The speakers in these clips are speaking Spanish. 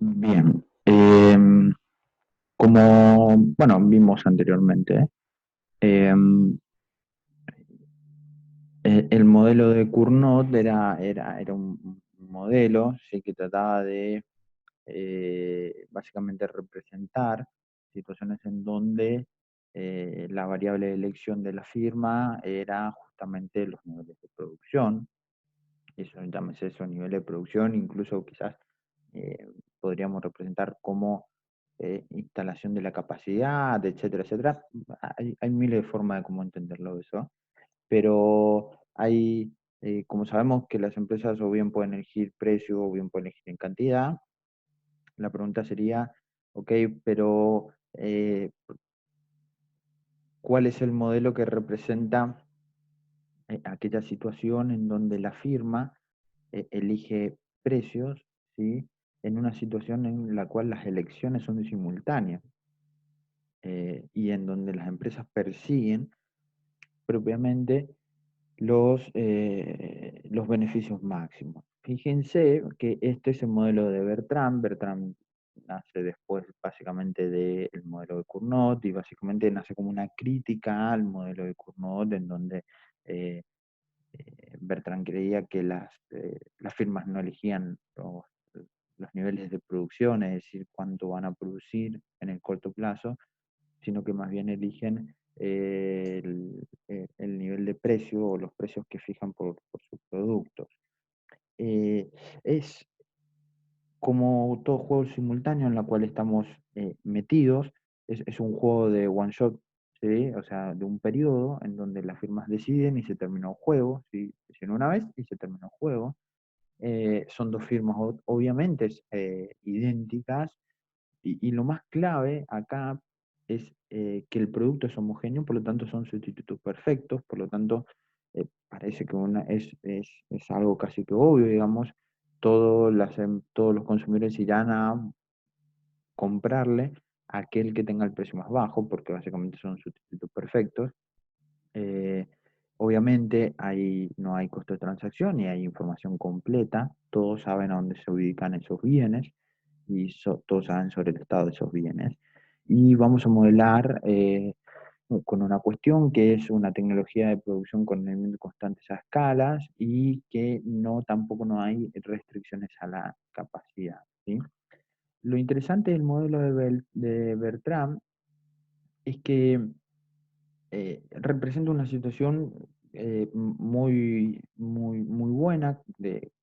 Bien, como bueno, vimos anteriormente, em, el modelo de Cournot era un modelo, sí, que trataba de básicamente representar situaciones en donde la variable de elección de la firma era justamente los niveles de producción. Eso, llámese eso, nivel de producción, incluso quizás eh, podríamos representar como instalación de la capacidad, etcétera, etcétera. Hay miles de formas de cómo entenderlo eso, pero hay, como sabemos que las empresas o bien pueden elegir precio o bien pueden elegir en cantidad, la pregunta sería, ok, pero ¿cuál es el modelo que representa aquella situación en donde la firma elige precios, ¿sí? En una situación en la cual las elecciones son simultáneas y en donde las empresas persiguen propiamente los beneficios máximos? Fíjense que este es el modelo de Bertrand. Bertrand nace después básicamente del modelo de Cournot y básicamente nace como una crítica al modelo de Cournot en donde eh, Bertrand creía que las firmas no elegían los niveles de producción, es decir, cuánto van a producir en el corto plazo, sino que más bien eligen el nivel de precio o los precios que fijan por sus productos. Eh, es como todo juego simultáneo en la cual estamos metidos, es un juego de one shot, ¿sí? O sea, de un periodo en donde las firmas deciden y se terminó el juego, ¿sí? Deciden una vez y se terminó el juego. Son dos firmas obviamente idénticas y lo más clave acá es que el producto es homogéneo, por lo tanto son sustitutos perfectos, por lo tanto parece que es algo casi que obvio, digamos, todos los consumidores irán a comprarle a aquel que tenga el precio más bajo, porque básicamente son sustitutos perfectos. Eh, Obviamente no hay costo de transacción y hay información completa, todos saben a dónde se ubican esos bienes y todos saben sobre el estado de esos bienes. Y vamos a modelar con una cuestión que es una tecnología de producción con movimiento constantes a escalas y que tampoco no hay restricciones a la capacidad, ¿sí? Lo interesante del modelo de Bertrand es que representa una situación muy buena,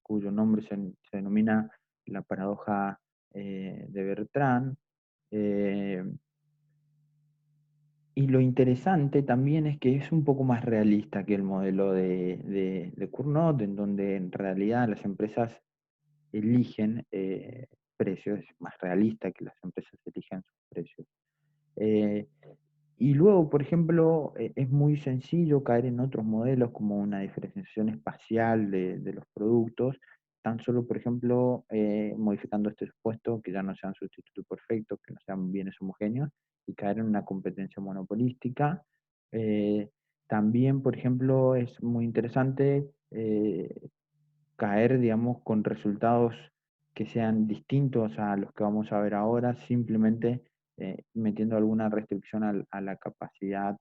cuyo nombre se denomina la paradoja de Bertrand. Eh, y lo interesante también es que es un poco más realista que el modelo de Cournot, en donde en realidad las empresas eligen precios, es más realista que las empresas elijan sus precios. Eh, Y luego, por ejemplo, es muy sencillo caer en otros modelos como una diferenciación espacial de los productos, tan solo, por ejemplo, modificando este supuesto, que ya no sean sustitutos perfectos, que no sean bienes homogéneos, y caer en una competencia monopolística. Eh, También, por ejemplo, es muy interesante caer, digamos, con resultados que sean distintos a los que vamos a ver ahora, simplemente metiendo alguna restricción a la capacidad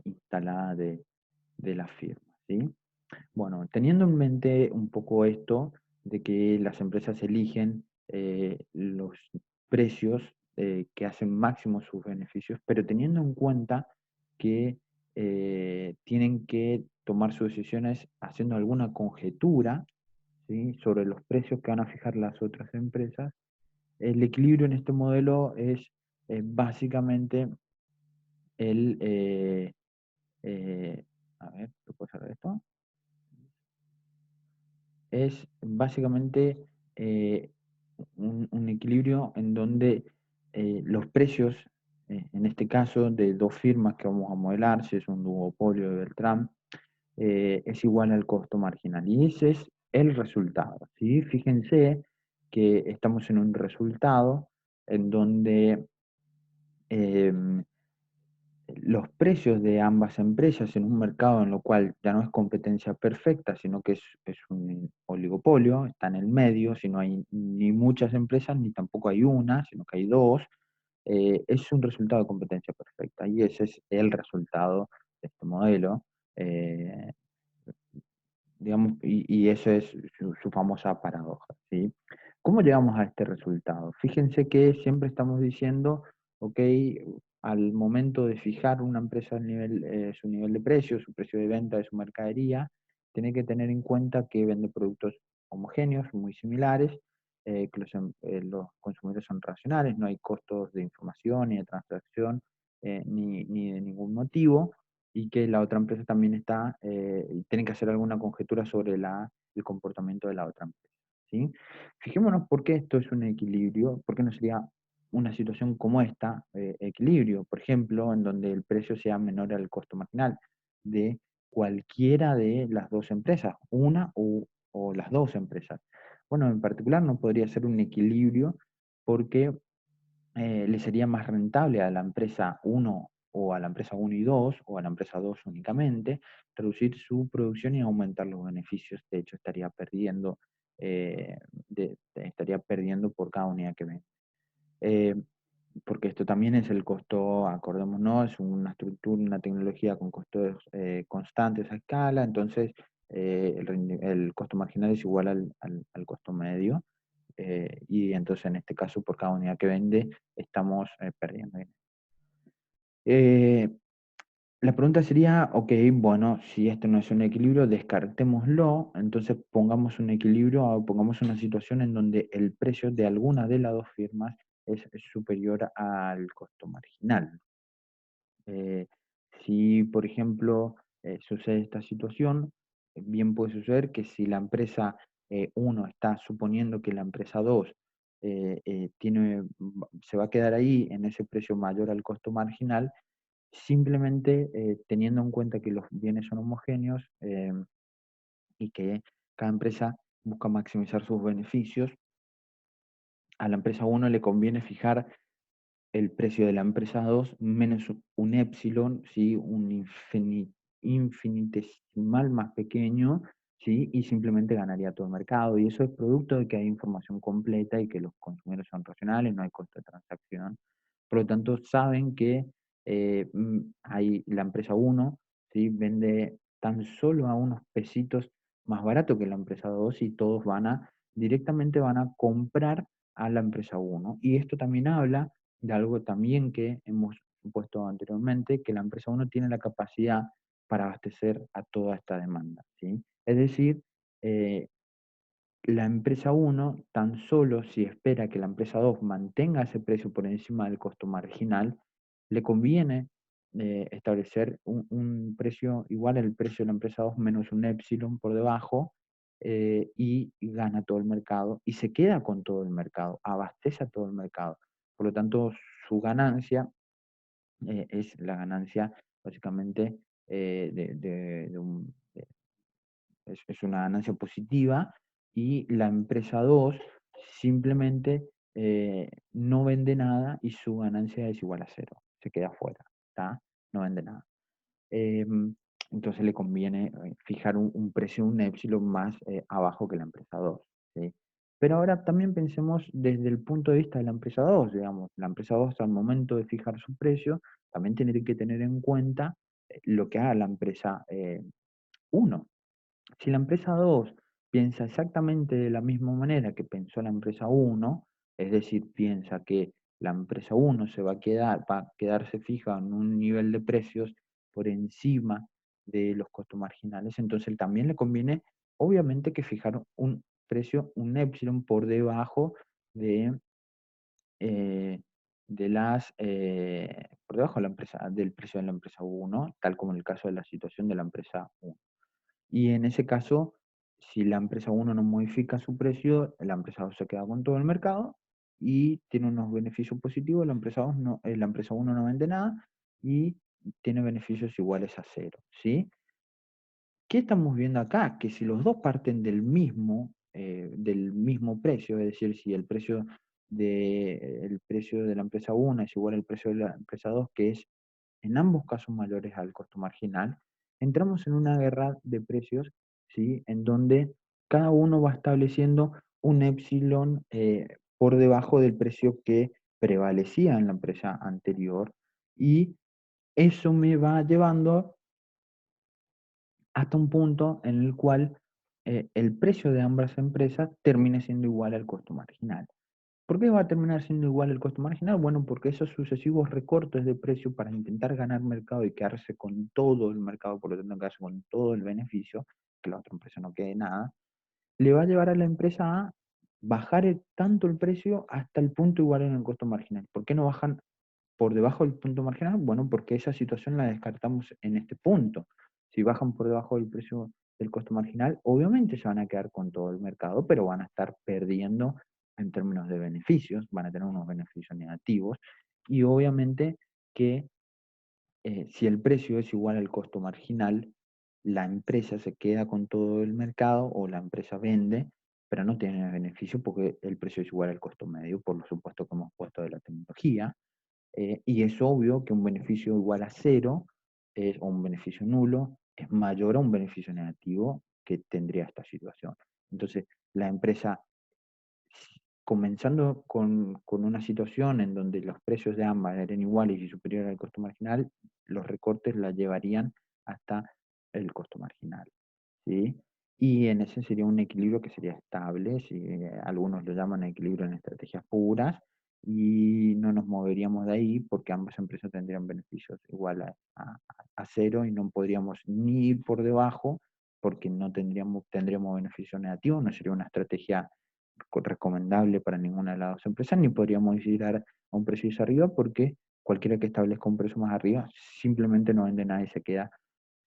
instalada de la firma, ¿sí? Bueno, teniendo en mente un poco esto de que las empresas eligen los precios que hacen máximo sus beneficios, pero teniendo en cuenta que tienen que tomar sus decisiones haciendo alguna conjetura, ¿sí? Sobre los precios que van a fijar las otras empresas, el equilibrio en este modelo es básicamente el... a ver, ¿qué puedo hacer de esto? Es básicamente eh, un equilibrio en donde los precios, en este caso de dos firmas que vamos a modelar, si es un duopolio de Beltrán, es igual al costo marginal. Y ese es el resultado, ¿sí? Fíjense que estamos en un resultado en donde eh, los precios de ambas empresas en un mercado en lo cual ya no es competencia perfecta, sino que es un oligopolio, está en el medio, si no hay ni muchas empresas ni tampoco hay una, sino que hay dos, es un resultado de competencia perfecta y ese es el resultado de este modelo. eh, digamos, y eso es su famosa paradoja, ¿sí? ¿Cómo llegamos a este resultado? Fíjense que siempre estamos diciendo, ok, al momento de fijar una empresa su nivel de precio, su precio de venta de su mercadería, tiene que tener en cuenta que vende productos homogéneos, muy similares, que los consumidores son racionales, no hay costos de información ni de transacción, ni de ningún motivo, y que la otra empresa también tienen que hacer alguna conjetura sobre el comportamiento de la otra empresa, ¿sí? Fijémonos por qué esto es un equilibrio, por qué no sería una situación como esta, equilibrio, por ejemplo, en donde el precio sea menor al costo marginal de cualquiera de las dos empresas, una o las dos empresas. Bueno, en particular no podría ser un equilibrio porque le sería más rentable a la empresa uno o a la empresa uno y 2 o a la empresa 2 únicamente reducir su producción y aumentar los beneficios. De hecho, estaría perdiendo por cada unidad que vende. Eh, Porque esto también es el costo, acordémonos, es una estructura, una tecnología con costos constantes a escala, entonces el costo marginal es igual al costo medio, y entonces en este caso por cada unidad que vende estamos perdiendo dinero. Eh, la pregunta sería, ok, bueno, si esto no es un equilibrio, descartémoslo, entonces pongamos un equilibrio o pongamos una situación en donde el precio de alguna de las dos firmas es superior al costo marginal. Eh, si, por ejemplo, sucede esta situación, bien puede suceder que si la empresa 1 está suponiendo que la empresa 2 se va a quedar ahí en ese precio mayor al costo marginal, simplemente teniendo en cuenta que los bienes son homogéneos y que cada empresa busca maximizar sus beneficios, a la empresa 1 le conviene fijar el precio de la empresa 2 menos un epsilon, ¿sí? Infinitesimal más pequeño, ¿sí? Y simplemente ganaría todo el mercado. Y eso es producto de que hay información completa y que los consumidores son racionales, no hay costo de transacción. Por lo tanto, saben que la empresa 1, ¿sí? Vende tan solo a unos pesitos más barato que la empresa 2 y todos directamente van a comprar a la empresa 1. Y esto también habla de algo también que hemos supuesto anteriormente, que la empresa 1 tiene la capacidad para abastecer a toda esta demanda, ¿sí? Es decir, eh, la empresa 1 tan solo si espera que la empresa 2 mantenga ese precio por encima del costo marginal, le conviene establecer un precio igual al precio de la empresa 2 menos un epsilon por debajo, y gana todo el mercado y se queda con todo el mercado, abastece a todo el mercado. Por lo tanto, su ganancia es la ganancia básicamente es una ganancia positiva y la empresa 2 simplemente no vende nada y su ganancia es igual a cero, se queda fuera, ¿tá? No vende nada. Entonces le conviene fijar un precio, un epsilon más abajo que la empresa 2, ¿sí? Pero ahora también pensemos desde el punto de vista de la empresa 2, digamos, la empresa 2 al momento de fijar su precio, también tiene que tener en cuenta lo que haga la empresa 1. Si la empresa 2 piensa exactamente de la misma manera que pensó la empresa 1, es decir, piensa que la empresa 1 va a quedarse fija en un nivel de precios por encima de los costos marginales, entonces también le conviene, obviamente, que fijar un precio, un epsilon por debajo de, eh, por debajo de del precio de la empresa 1, tal como en el caso de la situación de la empresa 1. Y en ese caso, si la empresa 1 no modifica su precio, la empresa 2 se queda con todo el mercado y tiene unos beneficios positivos, la empresa 1 no vende nada y tiene beneficios iguales a cero, ¿sí? ¿Qué estamos viendo acá? Que si los dos parten del mismo precio, es decir, si el precio de la empresa 1 es igual al precio de la empresa 2, que es en ambos casos mayores al costo marginal, entramos en una guerra de precios, ¿sí? En donde cada uno va estableciendo un epsilon por debajo del precio que prevalecía en la empresa anterior, y eso me va llevando hasta un punto en el cual el precio de ambas empresas termine siendo igual al costo marginal. ¿Por qué va a terminar siendo igual el costo marginal? Bueno, porque esos sucesivos recortes de precio para intentar ganar mercado y quedarse con todo el mercado, por lo tanto quedarse con todo el beneficio, que la otra empresa no quede nada, le va a llevar a la empresa a bajar tanto el precio hasta el punto igual en el costo marginal. ¿Por qué no bajan por debajo del punto marginal? Bueno, porque esa situación la descartamos en este punto. Si bajan por debajo del precio del costo marginal, obviamente se van a quedar con todo el mercado, pero van a estar perdiendo en términos de beneficios, van a tener unos beneficios negativos, y obviamente que si el precio es igual al costo marginal, la empresa se queda con todo el mercado o la empresa vende, pero no tiene beneficio porque el precio es igual al costo medio, por lo supuesto que hemos puesto de la tecnología. Y es obvio que un beneficio igual a cero o un beneficio nulo es mayor a un beneficio negativo que tendría esta situación. Entonces, la empresa, comenzando con una situación en donde los precios de ambas eran iguales y superiores al costo marginal, los recortes la llevarían hasta el costo marginal, ¿sí? Y en ese sería un equilibrio que sería estable, si algunos lo llaman equilibrio en estrategias puras, y no nos moveríamos de ahí porque ambas empresas tendrían beneficios igual a cero y no podríamos ni ir por debajo porque no tendríamos beneficio negativo, no sería una estrategia recomendable para ninguna de las dos empresas, ni podríamos ir a un precio más arriba porque cualquiera que establezca un precio más arriba simplemente no vende nada y se queda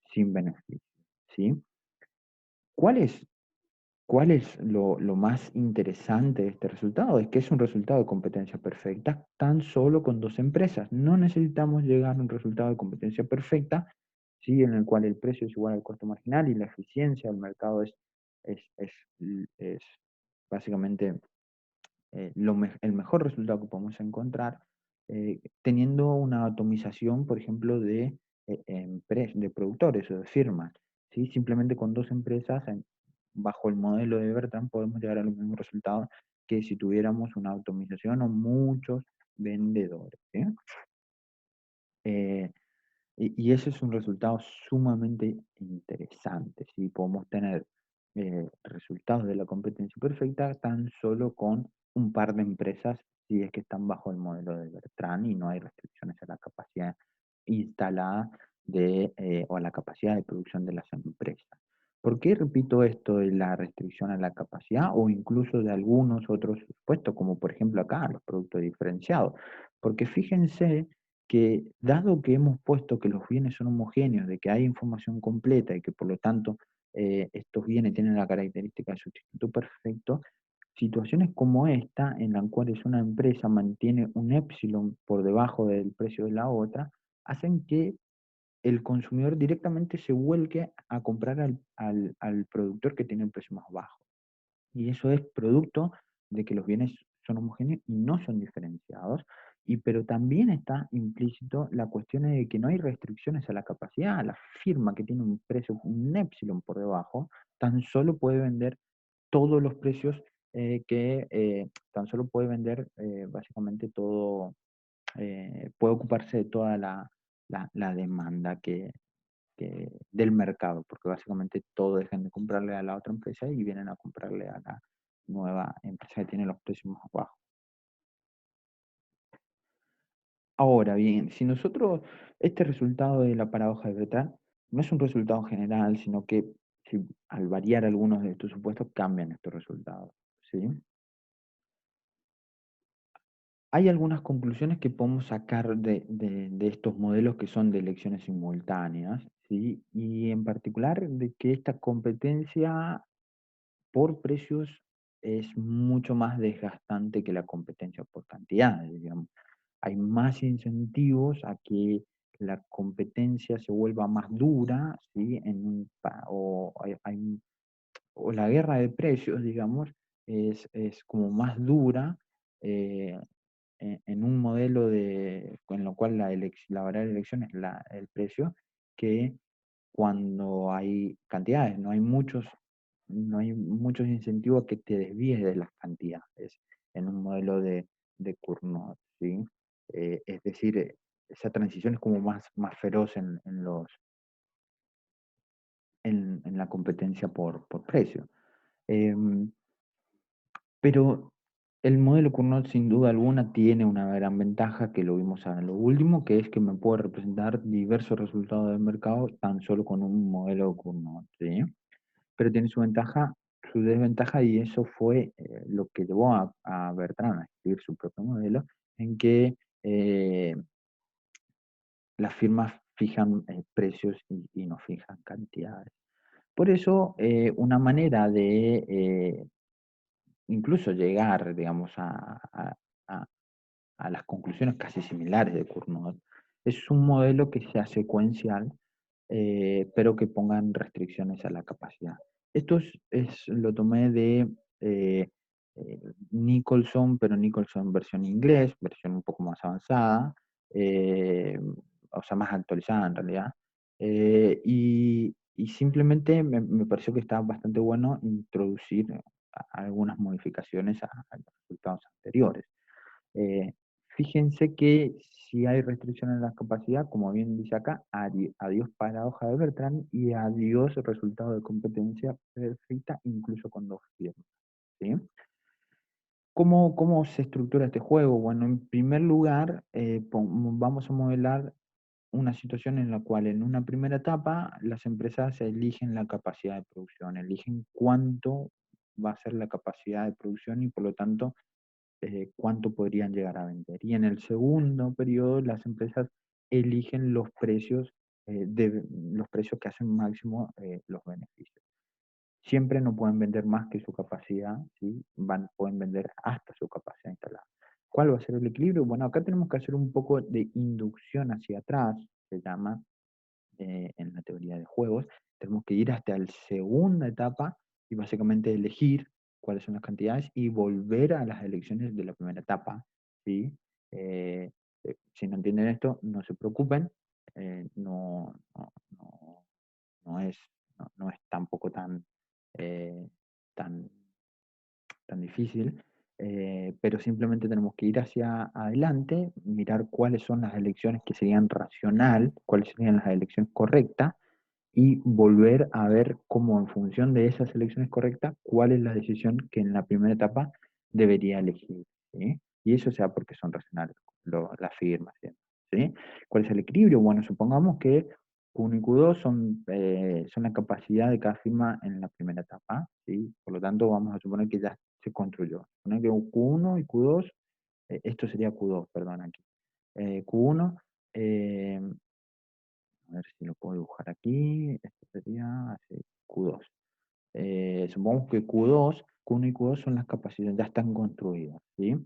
sin beneficio, ¿sí? ¿Cuál es, cuál es lo más interesante de este resultado? Es que es un resultado de competencia perfecta tan solo con dos empresas. No necesitamos llegar a un resultado de competencia perfecta, ¿sí? En el cual el precio es igual al costo marginal y la eficiencia del mercado es, es, es básicamente el mejor resultado que podemos encontrar teniendo una atomización, por ejemplo, de productores o de firmas. ¿Sí? Simplemente con dos empresas, bajo el modelo de Bertrand, podemos llegar a los mismos resultados que si tuviéramos una atomización o muchos vendedores. ¿Sí? Eh, y ese es un resultado sumamente interesante, si podemos tener resultados de la competencia perfecta tan solo con un par de empresas, si es que están bajo el modelo de Bertrand y no hay restricciones a la capacidad instalada o a la capacidad de producción de las empresas. ¿Por qué repito esto de la restricción a la capacidad o incluso de algunos otros supuestos, como por ejemplo acá, los productos diferenciados? Porque fíjense que dado que hemos puesto que los bienes son homogéneos, de que hay información completa y que por lo tanto estos bienes tienen la característica de sustituto perfecto, situaciones como esta, en las cuales una empresa mantiene un epsilon por debajo del precio de la otra, hacen que el consumidor directamente se vuelque a comprar al productor que tiene el precio más bajo. Y eso es producto de que los bienes son homogéneos y no son diferenciados, pero también está implícito la cuestión de que no hay restricciones a la capacidad. La firma que tiene un precio, un epsilon por debajo, tan solo puede vender todos los precios tan solo puede vender básicamente todo, puede ocuparse de toda la demanda del mercado, porque básicamente todos dejan de comprarle a la otra empresa y vienen a comprarle a la nueva empresa que tiene los precios más bajos. Ahora bien, si nosotros, este resultado de la paradoja de Bertrand no es un resultado general, sino que al variar algunos de estos supuestos cambian estos resultados, ¿sí? Hay algunas conclusiones que podemos sacar de estos modelos que son de elecciones simultáneas, ¿sí? Y en particular de que esta competencia por precios es mucho más desgastante que la competencia por cantidades, digamos. Hay más incentivos a que la competencia se vuelva más dura, ¿sí? O la guerra de precios, digamos, es como más dura, eh, en un modelo en lo cual la variable de elección es el precio, que cuando hay cantidades, no hay muchos incentivos que te desvíes de las cantidades en un modelo de Cournot, ¿sí? Es decir, esa transición es como más feroz en la competencia por precio. Em, pero el modelo Cournot sin duda alguna tiene una gran ventaja que lo vimos a lo último, que es que me puede representar diversos resultados del mercado tan solo con un modelo Cournot, ¿sí? Pero tiene su ventaja, su desventaja, y eso fue lo que llevó a Bertrand a escribir su propio modelo, en que las firmas fijan precios y no fijan cantidades. Por eso, una manera de incluso llegar, digamos, a- a las conclusiones casi similares de Cournot, es un modelo que sea secuencial, pero que pongan restricciones a la capacidad. Lo tomé de eh, Nicholson, pero Nicholson versión inglés, versión un poco más avanzada, eh, o sea, más actualizada en realidad. Y simplemente me pareció que estaba bastante bueno introducir algunas modificaciones a los resultados anteriores. Eh, Fíjense que si hay restricciones en la capacidad, como bien dice acá, adiós paradoja de Bertrand y adiós resultado de competencia perfecta, incluso con dos firmas. ¿Sí? ¿Cómo se estructura este juego? Bueno, en primer lugar, vamos a modelar una situación en la cual en una primera etapa las empresas eligen la capacidad de producción, eligen cuánto va a ser la capacidad de producción y por lo tanto cuánto podrían llegar a vender. Y en el segundo periodo las empresas eligen los precios que hacen máximo los beneficios. Siempre no pueden vender más que su capacidad, ¿sí? Pueden vender hasta su capacidad instalada. ¿Cuál va a ser el equilibrio? Bueno, acá tenemos que hacer un poco de inducción hacia atrás, se llama en la teoría de juegos. Tenemos que ir hasta la segunda etapa y básicamente elegir cuáles son las cantidades y volver a las elecciones de la primera etapa, ¿sí? Eh, si no entienden esto, no se preocupen, no, no es tampoco eh, tan, tan difícil, pero simplemente tenemos que ir hacia adelante, mirar cuáles son las elecciones que serían racional, cuáles serían las elecciones correctas, y volver a ver cómo en función de esas elecciones correctas, cuál es la decisión que en la primera etapa debería elegir, ¿sí? Y eso sea porque son racionales las firmas, ¿sí? ¿Cuál es el equilibrio? Bueno, supongamos que Q1 y Q2 son la capacidad de cada firma en la primera etapa, ¿sí? Por lo tanto, vamos a suponer que ya se construyó. Suponer que Q1 y Q2, esto sería Q2, perdón, aquí. Q1, a ver si lo puedo dibujar aquí. Esto sería así, Q2. Supongamos que Q1 y Q2 son las capacidades, ya están construidas, ¿sí?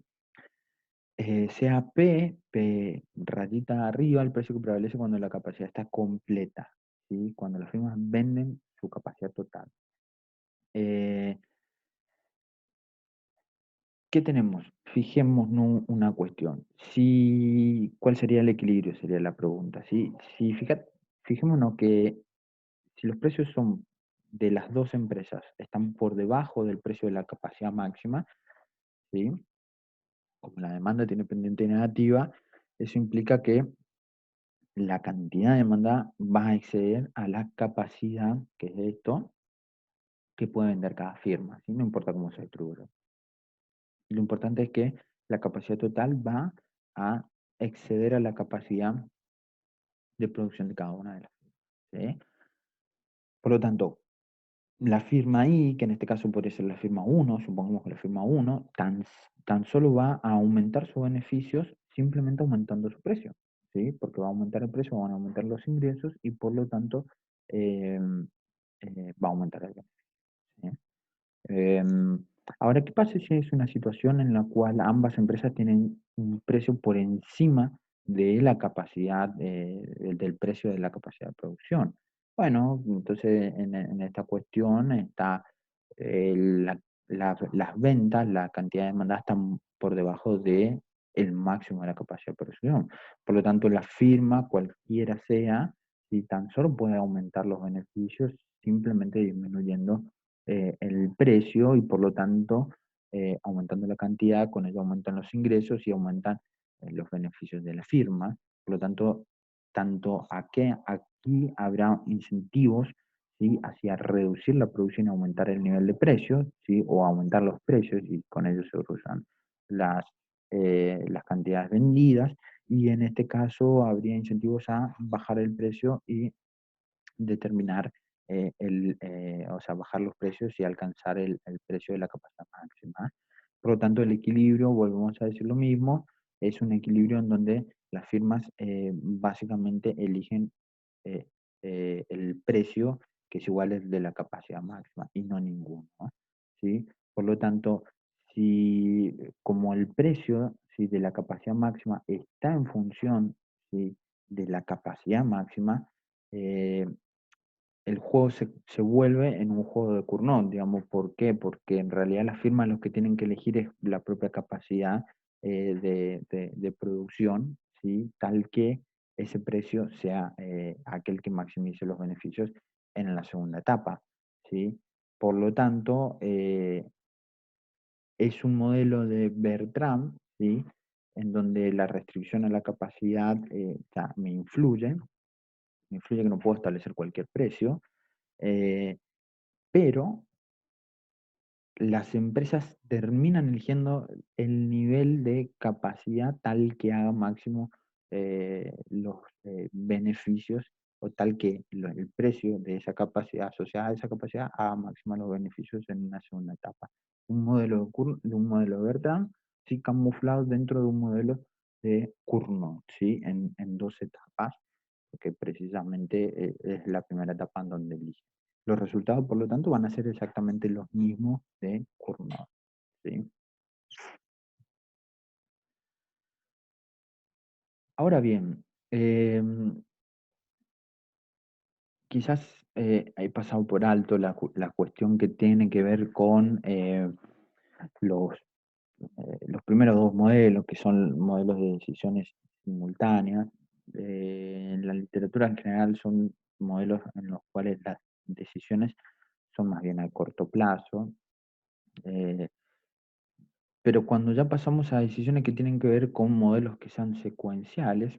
Sea P rayita arriba, el precio que prevalece cuando la capacidad está completa, ¿sí? Cuando las firmas venden su capacidad total. Eh, ¿Qué tenemos? Fijémonos una cuestión. ¿Cuál sería el equilibrio? Sería la pregunta. ¿Sí? Fijémonos que si los precios son de las dos empresas, están por debajo del precio de la capacidad máxima, ¿sí? Como la demanda tiene pendiente negativa, eso implica que la cantidad de demanda va a exceder a la capacidad, que es esto, que puede vender cada firma, ¿sí? No importa cómo se distribuya. Lo importante es que la capacidad total va a exceder a la capacidad de producción de cada una de las firmas, ¿sí? Por lo tanto, la firma I, que en este caso podría ser la firma 1, supongamos que la firma 1, tan solo va a aumentar sus beneficios simplemente aumentando su precio, ¿sí? Porque va a aumentar el precio, van a aumentar los ingresos y por lo tanto eh, va a aumentar el beneficio, ¿sí? Ahora, ¿qué pasa si es una situación en la cual ambas empresas tienen un precio por encima de la capacidad, del precio de la capacidad de producción? Bueno, entonces en esta cuestión está las ventas, la cantidad de demanda están por debajo de el máximo de la capacidad de producción. Por lo tanto, la firma, cualquiera sea, si tan solo puede aumentar los beneficios simplemente disminuyendo el precio y por lo tanto aumentando la cantidad, con ello aumentan los ingresos y aumentan los beneficios de la firma. Por lo tanto, aquí habrá incentivos, ¿sí?, hacia reducir la producción y aumentar el nivel de precios, ¿sí?, o aumentar los precios y con ello se reducen las cantidades vendidas, y en este caso habría incentivos a bajar el precio y determinar o sea, bajar los precios y alcanzar el precio de la capacidad máxima. Por lo tanto, el equilibrio, volvemos a decir lo mismo, es un equilibrio en donde las firmas básicamente eligen eh, el precio que es igual al de la capacidad máxima y no ninguno, ¿no? ¿Sí? Por lo tanto, si como el precio, ¿sí?, de la capacidad máxima está en función, ¿sí?, de la capacidad máxima, eh, el juego se vuelve en un juego de Cournot, digamos. ¿Por qué? Porque en realidad las firmas lo que tienen que elegir es la propia capacidad de producción, ¿sí?, tal que ese precio sea aquel que maximice los beneficios en la segunda etapa, ¿sí? Por lo tanto, es un modelo de Bertrand, ¿sí?, en donde la restricción a la capacidad ya me influye que no puedo establecer cualquier precio, eh, pero las empresas terminan eligiendo el nivel de capacidad tal que haga máximo los beneficios, o tal que el precio de esa capacidad asociada a esa capacidad haga máximo los beneficios en una segunda etapa. Un modelo de Bertrand, sí, camuflado dentro de un modelo de Cournot, ¿sí?, en dos etapas, porque precisamente es la primera etapa en donde elige. Los resultados, por lo tanto, van a ser exactamente los mismos de Cournot, ¿sí? Ahora bien, quizás he pasado por alto la cuestión que tiene que ver con los, los primeros dos modelos, que son modelos de decisiones simultáneas. En la literatura en general son modelos en los cuales las decisiones son más bien a corto plazo. eh, Pero cuando ya pasamos a decisiones que tienen que ver con modelos que sean secuenciales,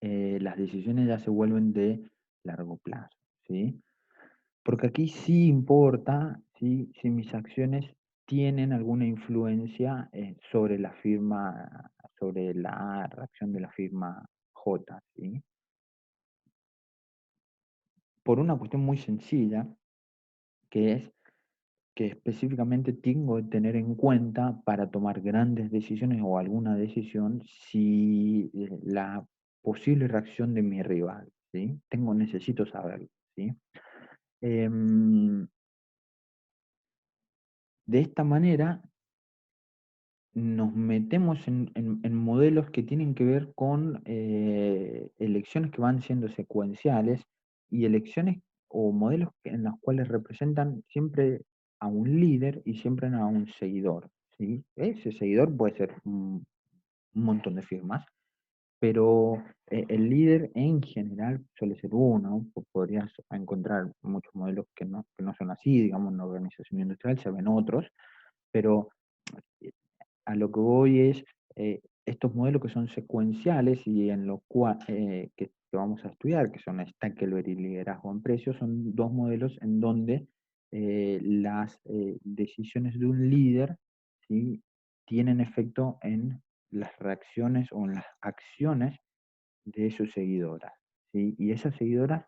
las decisiones ya se vuelven de largo plazo, ¿sí? Porque aquí sí importa, ¿sí?, si mis acciones tienen alguna influencia sobre la firma, sobre la reacción de la firma J, ¿sí? Por una cuestión muy sencilla, que es que específicamente tengo que tener en cuenta para tomar grandes decisiones o alguna decisión, si la posible reacción de mi rival, ¿sí? Necesito saberlo, ¿sí? Em, de esta manera nos metemos en modelos que tienen que ver con elecciones que van siendo secuenciales, y elecciones o modelos en los cuales representan siempre a un líder y siempre a un seguidor, ¿sí? Ese seguidor puede ser un montón de firmas, pero el líder en general suele ser uno. Podrías encontrar muchos modelos que no son así, digamos, en una organización industrial se ven otros, pero eh, a lo que voy es, estos modelos que son secuenciales y en lo cual, que vamos a estudiar, que son Stackelberg y liderazgo en precios, son dos modelos en donde las decisiones de un líder, ¿sí?, tienen efecto en las reacciones o en las acciones de sus seguidoras, ¿sí? Y esas seguidoras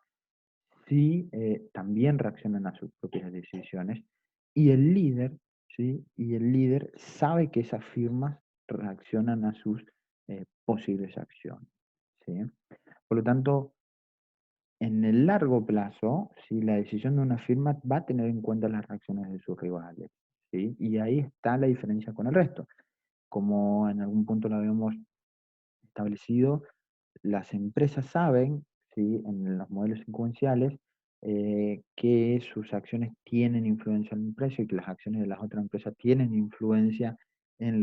sí también reaccionan a sus propias decisiones, y el líder, ¿sí?, y el líder sabe que esas firmas reaccionan a sus posibles acciones, ¿sí? Por lo tanto, en el largo plazo, ¿sí?, la decisión de una firma va a tener en cuenta las reacciones de sus rivales, ¿sí? Y ahí está la diferencia con el resto. Como en algún punto lo habíamos establecido, las empresas saben, ¿sí?, en los modelos secuenciales, que sus acciones tienen influencia en el precio y que las acciones de las otras empresas tienen influencia en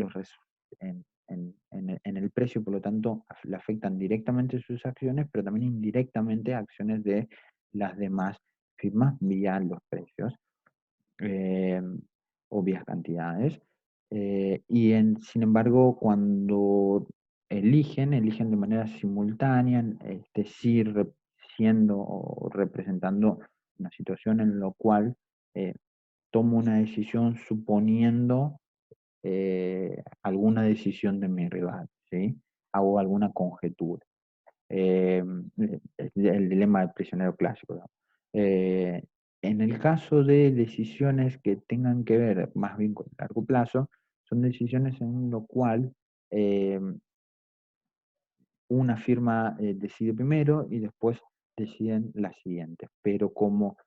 en el precio, por lo tanto, le afectan directamente sus acciones, pero también indirectamente a acciones de las demás firmas vía los precios eh, o vía cantidades. Sin embargo, cuando eligen de manera simultánea, es decir, siendo o representando una situación en la cual tomo una decisión suponiendo alguna decisión de mi rival, ¿sí? Hago alguna conjetura. Eh, el dilema del prisionero clásico, ¿no? Eh, en el caso de decisiones que tengan que ver más bien con el largo plazo, son decisiones en lo cual eh, una firma decide primero y después deciden las siguientes. Pero como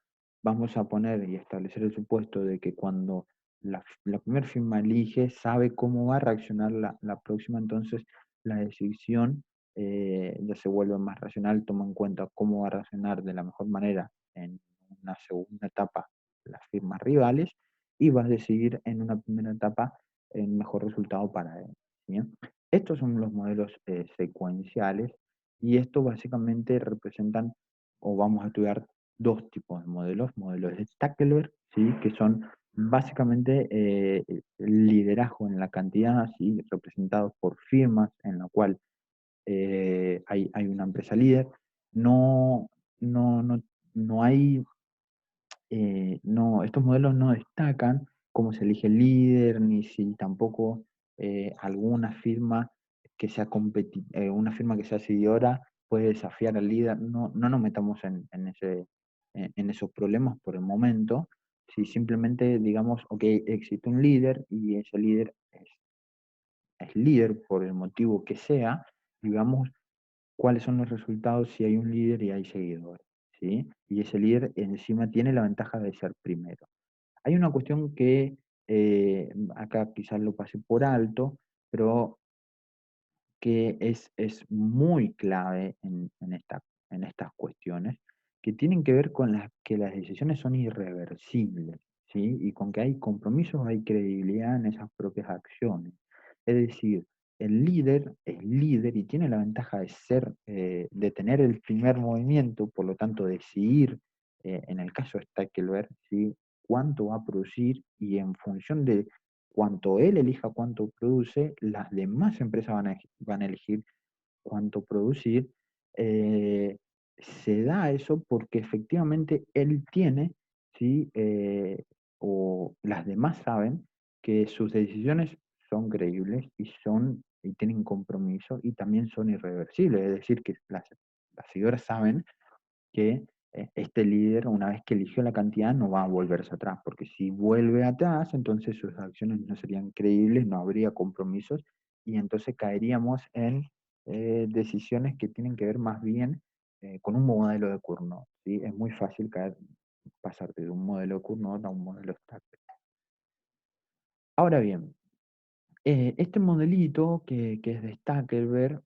vamos a poner y establecer el supuesto de que cuando la primera firma elige, sabe cómo va a reaccionar la próxima, entonces la decisión ya se vuelve más racional, toma en cuenta cómo va a reaccionar de la mejor manera en una segunda etapa las firmas rivales y va a decidir en una primera etapa el mejor resultado para él. ¿Sí? Estos son los modelos secuenciales y esto básicamente representan o vamos a estudiar dos tipos de modelos de Stackelberg, ¿sí? Que son básicamente liderazgo en la cantidad, ¿sí? Representados por firmas en la cual hay una empresa líder. No, no, no, no hay no, estos modelos no destacan cómo se elige el líder, ni si tampoco alguna firma que sea una firma que sea seguidora puede desafiar al líder. No, no nos metamos en esos problemas por el momento. Si simplemente digamos, ok, existe un líder y ese líder es líder por el motivo que sea, digamos cuáles son los resultados si hay un líder y hay seguidores, ¿sí? Y ese líder encima tiene la ventaja de ser primero. Hay una cuestión que acá quizás lo pasé por alto, pero que es muy clave en estas cuestiones, que tienen que ver con que las decisiones son irreversibles, ¿sí? Y con que hay compromisos, hay credibilidad en esas propias acciones. Es decir, el líder es líder y tiene la ventaja de tener el primer movimiento, por lo tanto, decidir, en el caso de Stackelberg, ¿sí? Cuánto va a producir y en función de cuanto él elija cuánto produce, las demás empresas van a elegir cuánto producir. Se da eso porque efectivamente él tiene, ¿sí? O las demás saben que sus decisiones son creíbles y tienen compromiso y también son irreversibles. Es decir, que las seguidoras saben que este líder, una vez que eligió la cantidad, no va a volverse atrás, porque si vuelve atrás, entonces sus acciones no serían creíbles, no habría compromisos, y entonces caeríamos en decisiones que tienen que ver más bien con un modelo de Cournot, ¿sí? Es muy fácil pasarte de un modelo de Cournot a un modelo Stacker. Ahora bien, este modelito que es de Stackelberg,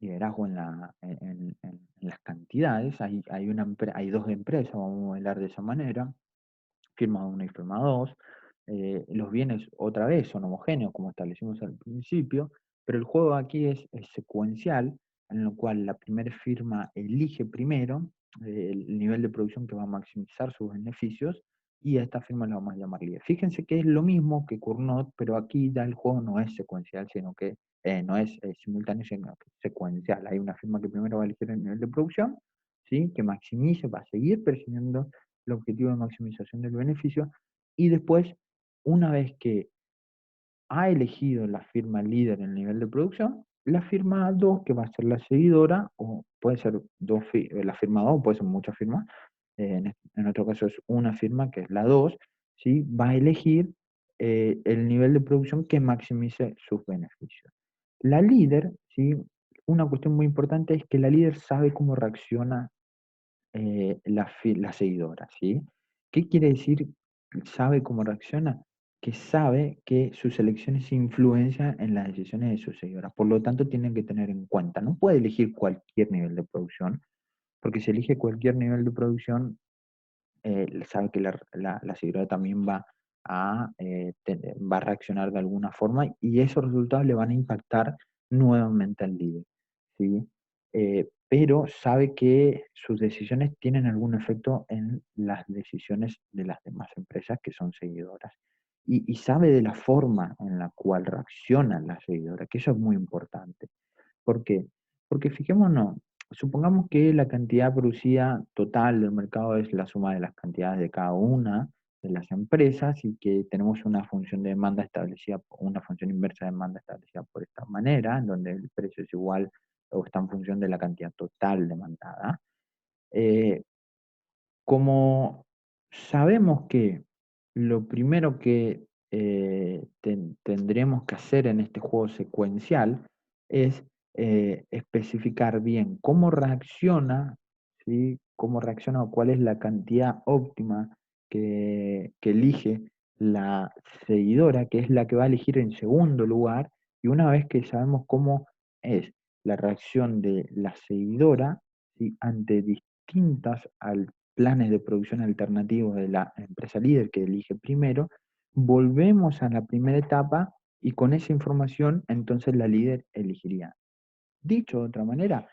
liderazgo en las cantidades. Hay dos empresas, vamos a hablar de esa manera, firma 1 y firma 2. Los bienes otra vez son homogéneos, como establecimos al principio, pero el juego aquí es secuencial, en el cual la primera firma elige primero el nivel de producción que va a maximizar sus beneficios y a esta firma la vamos a llamar líder. Fíjense que es lo mismo que Cournot, pero aquí ya el juego no es secuencial, sino que no es simultáneo, sino que secuencial. Hay una firma que primero va a elegir el nivel de producción, ¿sí? Que maximice, va a seguir persiguiendo el objetivo de maximización del beneficio, y después, una vez que ha elegido la firma líder en el nivel de producción, la firma 2, que va a ser la seguidora, o puede ser la firma 2, puede ser muchas firmas, en otro caso es una firma, que es la 2, ¿sí? Va a elegir el nivel de producción que maximice sus beneficios. La líder, ¿sí? Una cuestión muy importante es que la líder sabe cómo reacciona la seguidora, ¿sí? ¿Qué quiere decir sabe cómo reacciona? Que sabe que sus elecciones influencian en las decisiones de sus seguidoras. Por lo tanto, tienen que tener en cuenta. No puede elegir cualquier nivel de producción, porque si elige cualquier nivel de producción, sabe que la seguidora también va va a reaccionar de alguna forma y esos resultados le van a impactar nuevamente al líder, ¿sí? Pero sabe que sus decisiones tienen algún efecto en las decisiones de las demás empresas que son seguidoras. Y sabe de la forma en la cual reaccionan las seguidoras, que eso es muy importante. ¿Por qué? Porque fijémonos, supongamos que la cantidad producida total del mercado es la suma de las cantidades de cada una de las empresas y que tenemos una función de demanda establecida, una función inversa de demanda establecida por esta manera, en donde el precio es igual o está en función de la cantidad total demandada. Eh, Como sabemos que lo primero que tendremos que hacer en este juego secuencial es especificar bien cómo reacciona, ¿sí? Cómo reacciona o cuál es la cantidad óptima que elige la seguidora, que es la que va a elegir en segundo lugar, y una vez que sabemos cómo es la reacción de la seguidora, ¿sí? Ante distintas planes de producción alternativos de la empresa líder que elige primero, volvemos a la primera etapa y con esa información entonces la líder elegiría. Dicho de otra manera,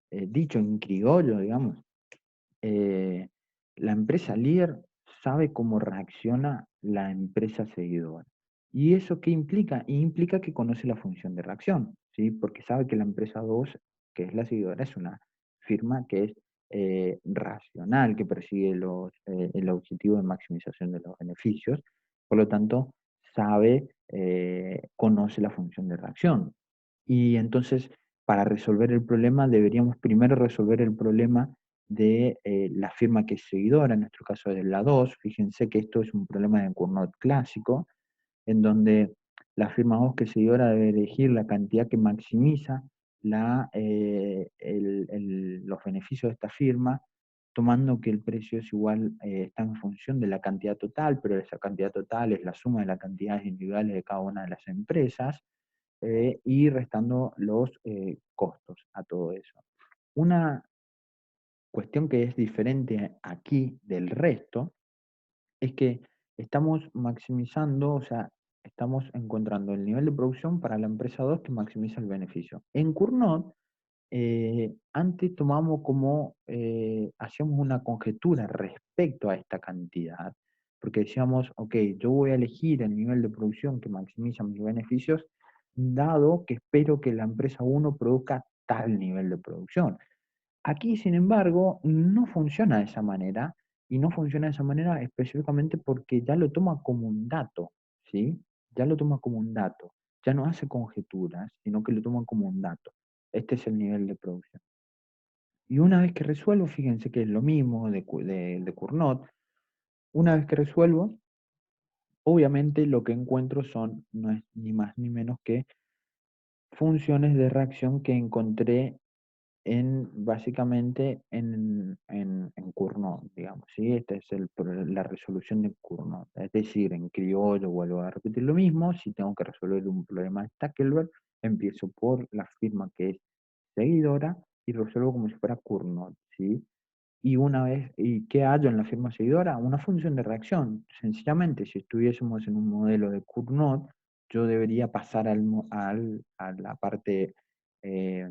dicho en criollo, digamos, eh, la empresa líder sabe cómo reacciona la empresa seguidora. ¿Y eso qué implica? Implica que conoce la función de reacción, ¿sí? Porque sabe que la empresa 2, que es la seguidora, es una firma que es racional, que persigue el objetivo de maximización de los beneficios, por lo tanto, sabe, conoce la función de reacción. Y entonces, para resolver el problema, deberíamos primero resolver el problema de la firma que es seguidora, en nuestro caso es la 2. Fíjense que esto es un problema de Cournot clásico, en donde la firma 2 que es seguidora debe elegir la cantidad que maximiza los beneficios de esta firma, tomando que el precio es igual, está en función de la cantidad total, pero esa cantidad total es la suma de las cantidades individuales de cada una de las empresas, y restando los costos a todo eso. Una cuestión que es diferente aquí del resto es que estamos maximizando, o sea, estamos encontrando el nivel de producción para la empresa 2 que maximiza el beneficio. En Cournot, antes tomamos como, hacíamos una conjetura respecto a esta cantidad, porque decíamos, ok, yo voy a elegir el nivel de producción que maximiza mis beneficios, dado que espero que la empresa 1 produzca tal nivel de producción. Aquí, sin embargo, no funciona de esa manera, y no funciona de esa manera específicamente porque ya lo toma como un dato, ¿sí? Ya lo toma como un dato, ya no hace conjeturas, sino que lo toma como un dato. Este es el nivel de producción. Y una vez que resuelvo, fíjense que es lo mismo de Cournot, una vez que resuelvo, obviamente lo que encuentro no es ni más ni menos que funciones de reacción que encontré básicamente en Cournot, digamos, ¿sí? Esta es la resolución de Cournot. Es decir, en criollo vuelvo a repetir lo mismo. Si tengo que resolver un problema de Stackelberg, empiezo por la firma que es seguidora y resuelvo como si fuera Cournot, ¿sí? ¿Y qué hallo en la firma seguidora? Una función de reacción. Sencillamente, si estuviésemos en un modelo de Cournot, yo debería pasar a la parte, eh,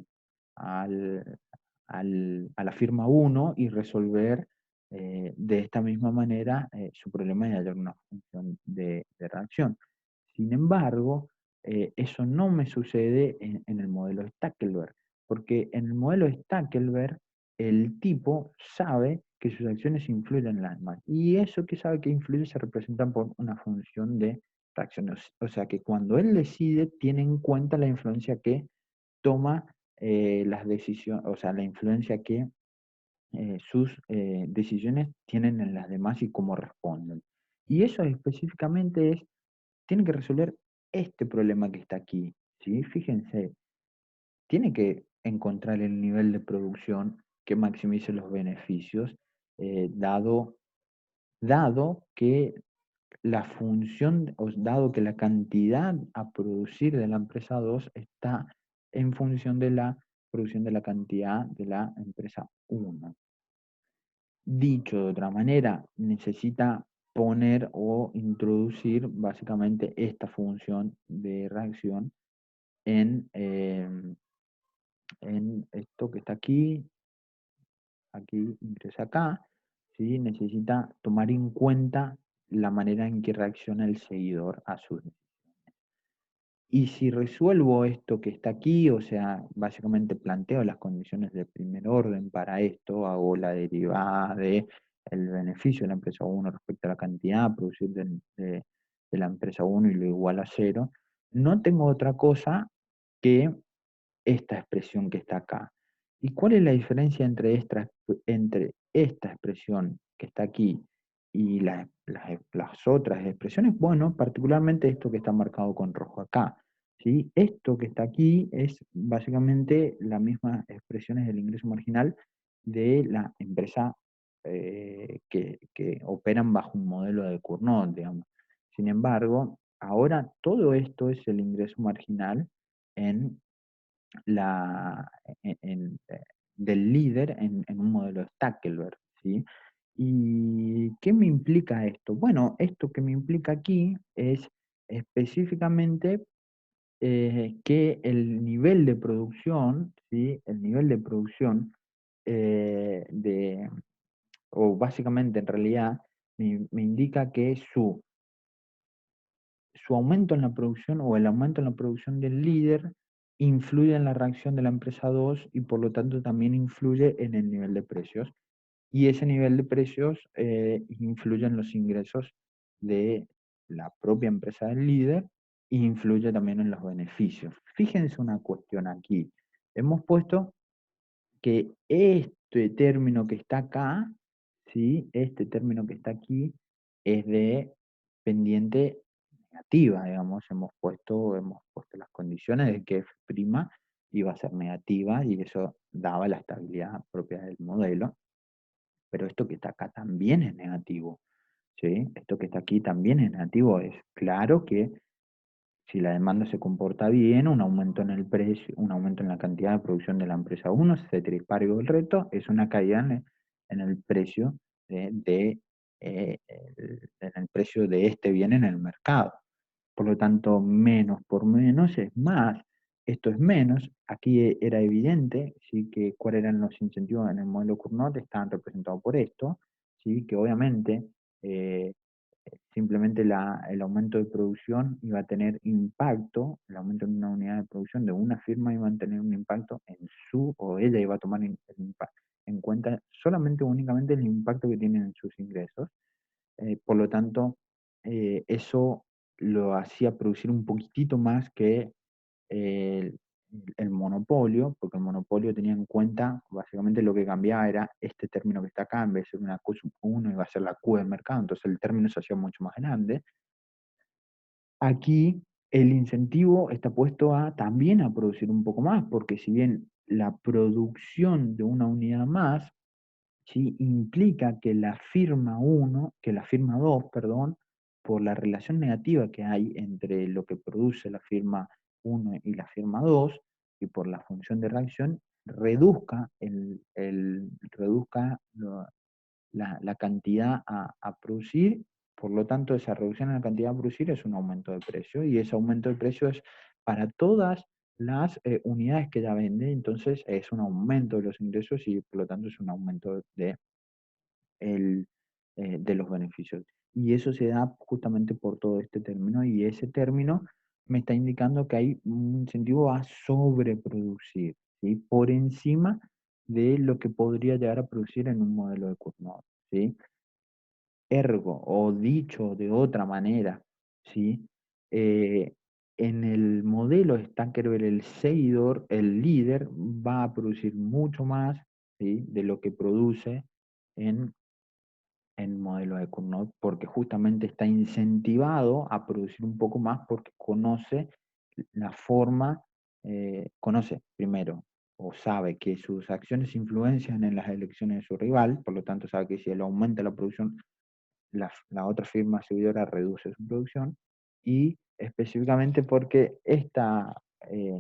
a la firma 1 y resolver de esta misma manera su problema y hallar una función de reacción. Sin embargo, eso no me sucede en el modelo Stackelberg, porque en el modelo Stackelberg el tipo sabe que sus acciones influyen en las demás. Y eso que sabe que influye se representa por una función de reacción. O sea que cuando él decide, tiene en cuenta la influencia que toma las decisiones, o sea, la influencia que sus decisiones tienen en las demás y cómo responden. Y eso específicamente tiene que resolver este problema que está aquí, ¿sí? Fíjense, tiene que encontrar el nivel de producción que maximice los beneficios, dado que la función, o dado que la cantidad a producir de la empresa 2 está en función de la producción de la cantidad de la empresa 1. Dicho de otra manera, necesita poner o introducir básicamente esta función de reacción en esto que está aquí ingresa acá, ¿sí? Necesita tomar en cuenta la manera en que reacciona el seguidor a sus decisiones. Y si resuelvo esto que está aquí, o sea, básicamente planteo las condiciones de primer orden para esto, hago la derivada de el beneficio de la empresa 1 respecto a la cantidad a producir de la empresa 1 y lo igual a cero, no tengo otra cosa que esta expresión que está acá. ¿Y cuál es la diferencia entre esta expresión que está aquí y las otras expresiones? Bueno, particularmente esto que está marcado con rojo acá. ¿Sí? Esto que está aquí es básicamente las mismas expresiones del ingreso marginal de la empresa que operan bajo un modelo de Cournot, digamos. Sin embargo, ahora todo esto es el ingreso marginal en la, del líder en un modelo de Stackelberg, ¿sí? ¿Y qué me implica esto? Bueno, esto que me implica aquí es específicamente que el nivel de producción, ¿sí? El nivel de producción de, o básicamente en realidad me indica que su aumento en la producción o el aumento en la producción del líder influye en la reacción de la empresa 2 y por lo tanto también influye en el nivel de precios. Y ese nivel de precios influye en los ingresos de la propia empresa del líder e influye también en los beneficios. Fíjense una cuestión aquí. Hemos puesto que este término que está acá, ¿sí? Este término que está aquí es de pendiente negativa, digamos, hemos puesto las condiciones de que f' iba a ser negativa y eso daba la estabilidad propia del modelo, pero esto que está acá también es negativo, ¿sí? Esto que está aquí también es negativo, es claro que si la demanda se comporta bien, un aumento en el precio, un aumento en la cantidad de producción de la empresa 1, etcétera. Y para el reto es una caída en el precio en el precio de este bien en el mercado. Por lo tanto, menos por menos es más. Esto es menos. Aquí era evidente, ¿sí? Que cuáles eran los incentivos en el modelo Cournot, estaban representados por esto, ¿sí? Que obviamente eh, simplemente el aumento de producción iba a tener impacto, el aumento en una unidad de producción de una firma iba a tener un impacto en o ella iba a tomar en cuenta solamente únicamente el impacto que tienen en sus ingresos. Por lo tanto, eso lo hacía producir un poquitito más que el, el monopolio, porque el monopolio tenía en cuenta, básicamente lo que cambiaba era este término que está acá, en vez de ser una Q sub 1 iba a ser la Q del mercado, entonces el término se hacía mucho más grande. Aquí el incentivo está puesto también a producir un poco más, porque si bien la producción de una unidad más, ¿sí? Implica que la firma 1, que la firma 2, perdón, por la relación negativa que hay entre lo que produce la firma 1 y la firma 2, y por la función de reacción, reduzca la cantidad a producir, por lo tanto esa reducción en la cantidad a producir es un aumento de precio, y ese aumento de precio es para todas las unidades que ella vende, entonces es un aumento de los ingresos y por lo tanto es un aumento de los beneficios. Y eso se da justamente por todo este término, y ese término me está indicando que hay un incentivo a sobreproducir, ¿sí? Por encima de lo que podría llegar a producir en un modelo de Cournot, ¿sí? Ergo, o dicho de otra manera, ¿sí? Eh, en el modelo Stackelberg, el seguidor, el líder, va a producir mucho más, ¿sí? De lo que produce en modelo de Cournot, porque justamente está incentivado a producir un poco más porque conoce la forma, conoce primero o sabe que sus acciones influencian en las elecciones de su rival, por lo tanto sabe que si él aumenta la producción, la otra firma seguidora reduce su producción, y específicamente porque esta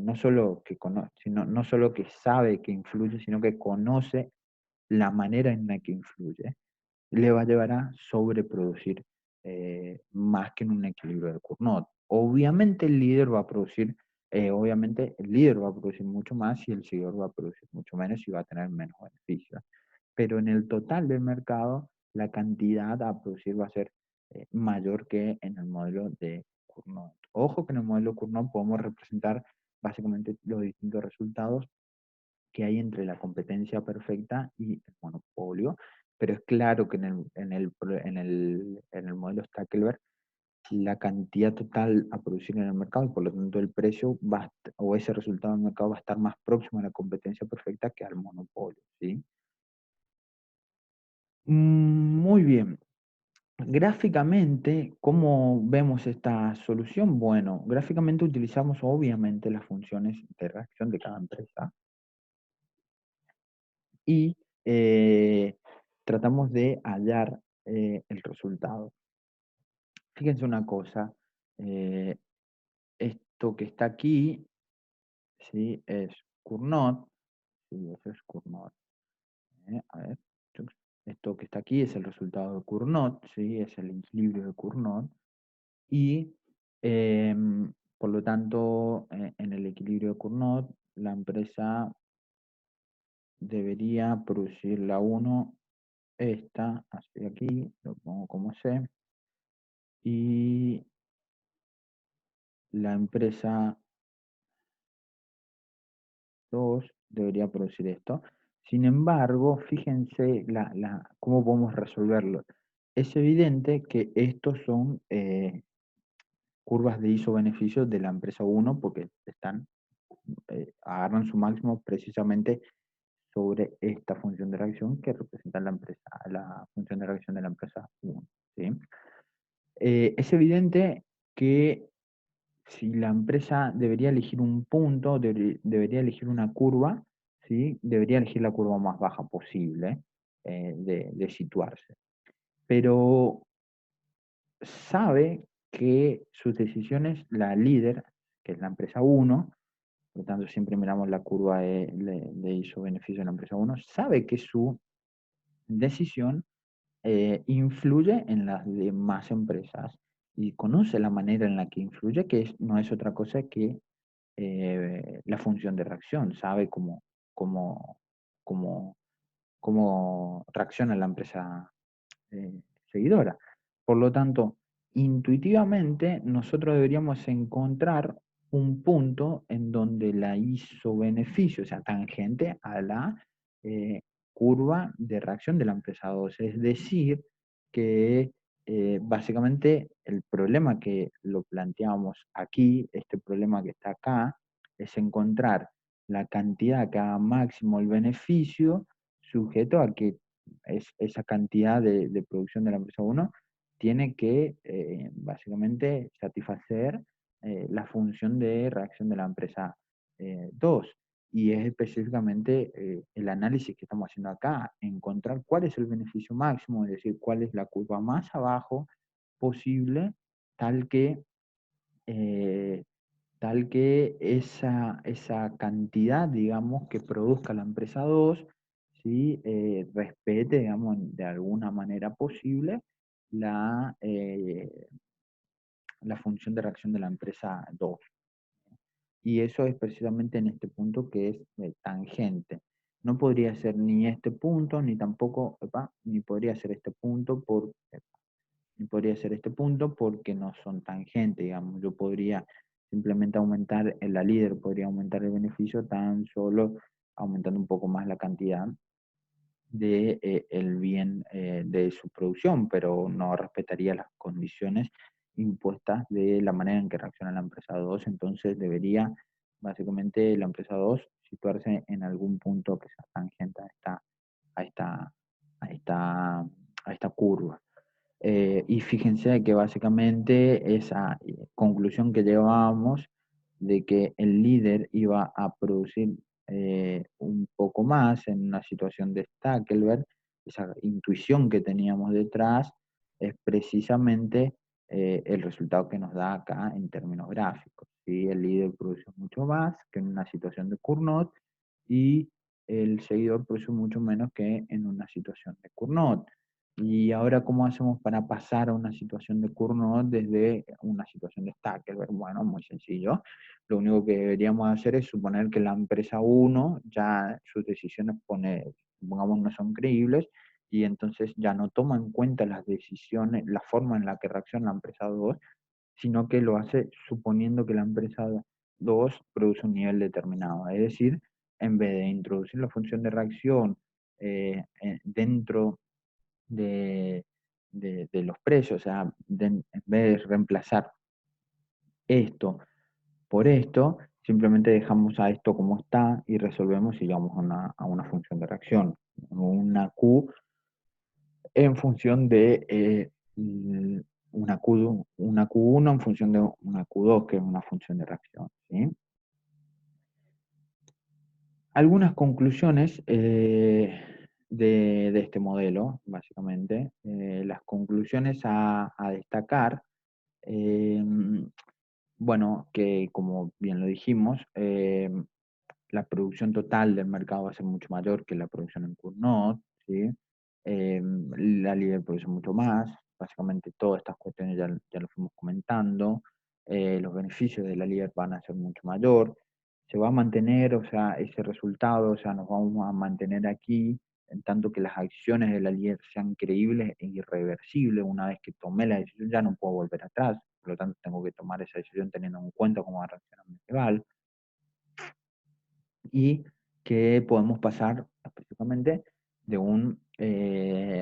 no solo que conoce, no solo que sabe que influye, sino que conoce la manera en la que influye, le va a llevar a sobreproducir más que en un equilibrio de Cournot. Obviamente el líder va a producir, mucho más y el seguidor va a producir mucho menos y va a tener menos beneficios. Pero en el total del mercado, la cantidad a producir va a ser mayor que en el modelo de Cournot. Ojo que en el modelo Cournot podemos representar básicamente los distintos resultados que hay entre la competencia perfecta y el monopolio, pero es claro que en el modelo Stackelberg la cantidad total a producir en el mercado y por lo tanto el precio o ese resultado del mercado va a estar más próximo a la competencia perfecta que al monopolio, ¿sí? Muy bien. Gráficamente, ¿cómo vemos esta solución? Bueno, gráficamente utilizamos obviamente las funciones de reacción de cada empresa y tratamos de hallar el resultado. Fíjense una cosa, eh, esto que está aquí, ¿sí? Es Cournot, sí, eso es Cournot. A ver, esto que está aquí es el resultado de Cournot, ¿sí? Es el equilibrio de Cournot. Y por lo tanto, en el equilibrio de Cournot, la empresa debería producir la 1, esta, así aquí, lo pongo como C, y la empresa 2 debería producir esto. Sin embargo, fíjense cómo podemos resolverlo. Es evidente que estos son curvas de ISO-beneficio de la empresa 1 porque agarran su máximo precisamente sobre esta función de reacción que representa la función de reacción de la empresa 1. ¿Sí? Es evidente que si la empresa debería elegir un punto, debería elegir una curva, ¿sí? Debería elegir la curva más baja posible de situarse. Pero sabe que sus decisiones, la líder, que es la empresa 1, por lo tanto siempre miramos la curva de ISO-beneficio de la empresa 1, sabe que su decisión influye en las demás empresas y conoce la manera en la que influye, no es otra cosa que la función de reacción, sabe cómo, cómo, cómo reacciona la empresa eh, seguidora. Por lo tanto, intuitivamente nosotros deberíamos encontrar un punto en donde la isobeneficio sea tangente a la eh, curva de reacción de la empresa 2. Es decir, que básicamente el problema que lo planteamos aquí, este problema que está acá, es encontrar la cantidad que haga máximo el beneficio sujeto a que esa cantidad de producción de la empresa 1 tiene que básicamente satisfacer la función de reacción de la empresa 2. Y es específicamente el análisis que estamos haciendo acá, encontrar cuál es el beneficio máximo, es decir, cuál es la curva más abajo posible, tal que eh, esa cantidad, digamos, que produzca la empresa 2, ¿sí? Respete, digamos, de alguna manera posible la, eh, la función de reacción de la empresa 2. Y eso es precisamente en este punto que es tangente. No podría ser ni este punto, ni tampoco, ni podría ser este punto y podría ser este punto porque no son tangentes, digamos. Yo podría simplemente aumentar, la líder podría aumentar el beneficio tan solo aumentando un poco más la cantidad de el bien de su producción, pero no respetaría las condiciones impuestas de la manera en que reacciona la empresa 2, entonces debería básicamente la empresa 2 situarse en algún punto que sea tangente a esta, a esta, a esta curva. Y fíjense que básicamente esa conclusión que llevábamos de que el líder iba a producir un poco más en una situación de Stackelberg, esa intuición que teníamos detrás es precisamente el resultado que nos da acá en términos gráficos. ¿Sí? El líder produce mucho más que en una situación de Cournot y el seguidor produce mucho menos que en una situación de Cournot. Y ahora, ¿cómo hacemos para pasar a una situación de Cournot desde una situación de Stackelberg? Bueno, muy sencillo. Lo único que deberíamos hacer es suponer que la empresa uno ya sus decisiones supongamos, no son creíbles, y entonces ya no toma en cuenta las decisiones, la forma en la que reacciona la empresa 2, sino que lo hace suponiendo que la empresa 2 produce un nivel determinado. Es decir, en vez de introducir la función de reacción dentro de los precios, o sea, en vez de reemplazar esto por esto, simplemente dejamos a esto como está y resolvemos y llegamos a una función de reacción, una Q en función de una Q1 en función de una Q2, que es una función de reacción. ¿Sí? Algunas conclusiones de este modelo, básicamente. Las conclusiones a destacar, eh, bueno, que como bien lo dijimos, la producción total del mercado va a ser mucho mayor que la producción en Cournot, ¿sí? La líder produce mucho más, básicamente todas estas cuestiones ya lo fuimos comentando. Los beneficios de la líder van a ser mucho mayor, se va a mantener, o sea, ese resultado, o sea, nos vamos a mantener aquí, en tanto que las acciones de la líder sean creíbles e irreversibles. Una vez que tomé la decisión ya no puedo volver atrás, por lo tanto tengo que tomar esa decisión teniendo en cuenta cómo va a reaccionar mi rival, y que podemos pasar específicamente de un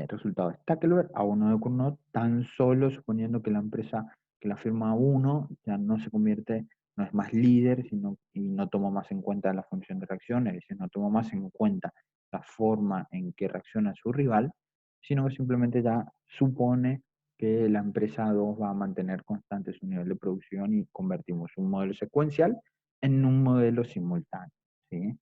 resultado de Stackelberg a uno de Cournot, tan solo suponiendo que la empresa, que la firma uno ya no se convierte, no es más líder, y no toma más en cuenta la función de reacción, es decir, no toma más en cuenta la forma en que reacciona su rival, sino que simplemente ya supone que la empresa 2 va a mantener constante su nivel de producción y convertimos un modelo secuencial en un modelo simultáneo. ¿Sí?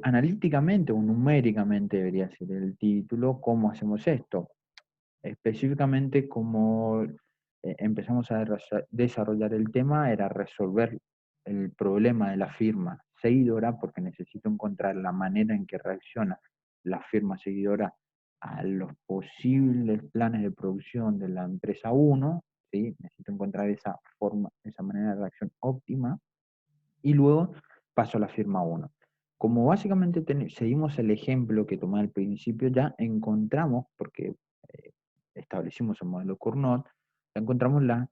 Analíticamente o numéricamente debería ser el título. ¿Cómo hacemos esto? Específicamente, como empezamos a desarrollar el tema, era resolver el problema de la firma seguidora, porque necesito encontrar la manera en que reacciona la firma seguidora a los posibles planes de producción de la empresa 1, ¿sí? Necesito encontrar esa forma, esa manera de reacción óptima, y luego paso a la firma 1. Como básicamente seguimos el ejemplo que tomé al principio, ya encontramos, porque eh, establecimos el modelo Cournot, ya encontramos las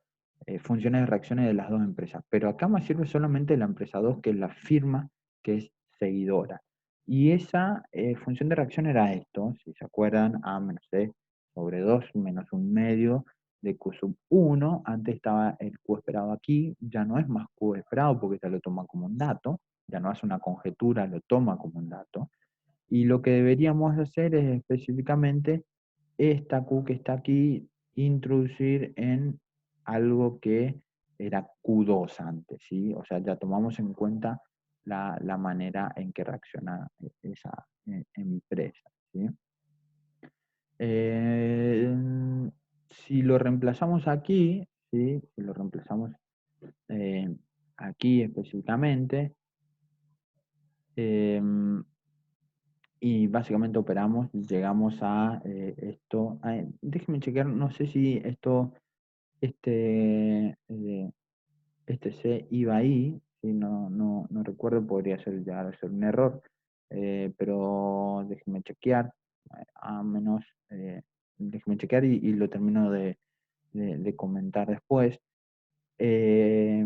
funciones de reacciones de las dos empresas. Pero acá me sirve solamente la empresa 2, que es la firma, que es seguidora. Y esa función de reacción era esto, si se acuerdan, A menos C sobre 2 menos un medio de Q sub 1, antes estaba el Q esperado aquí, ya no es más Q esperado porque ya lo toma como un dato, ya no hace una conjetura, lo toma como un dato. Y lo que deberíamos hacer es específicamente esta Q que está aquí, introducir en algo que era Q2 antes, ¿sí? O sea, ya tomamos en cuenta la manera en que reacciona esa empresa, ¿sí? Eh, si lo reemplazamos aquí, ¿sí? Si lo reemplazamos eh, aquí específicamente, eh, y básicamente operamos, llegamos a esto. Déjenme chequear, no sé si este, eh, este C iba ahí, si no recuerdo, podría llegar a ser un error, pero déjenme chequear, a menos, déjenme chequear y lo termino de comentar después. Eh,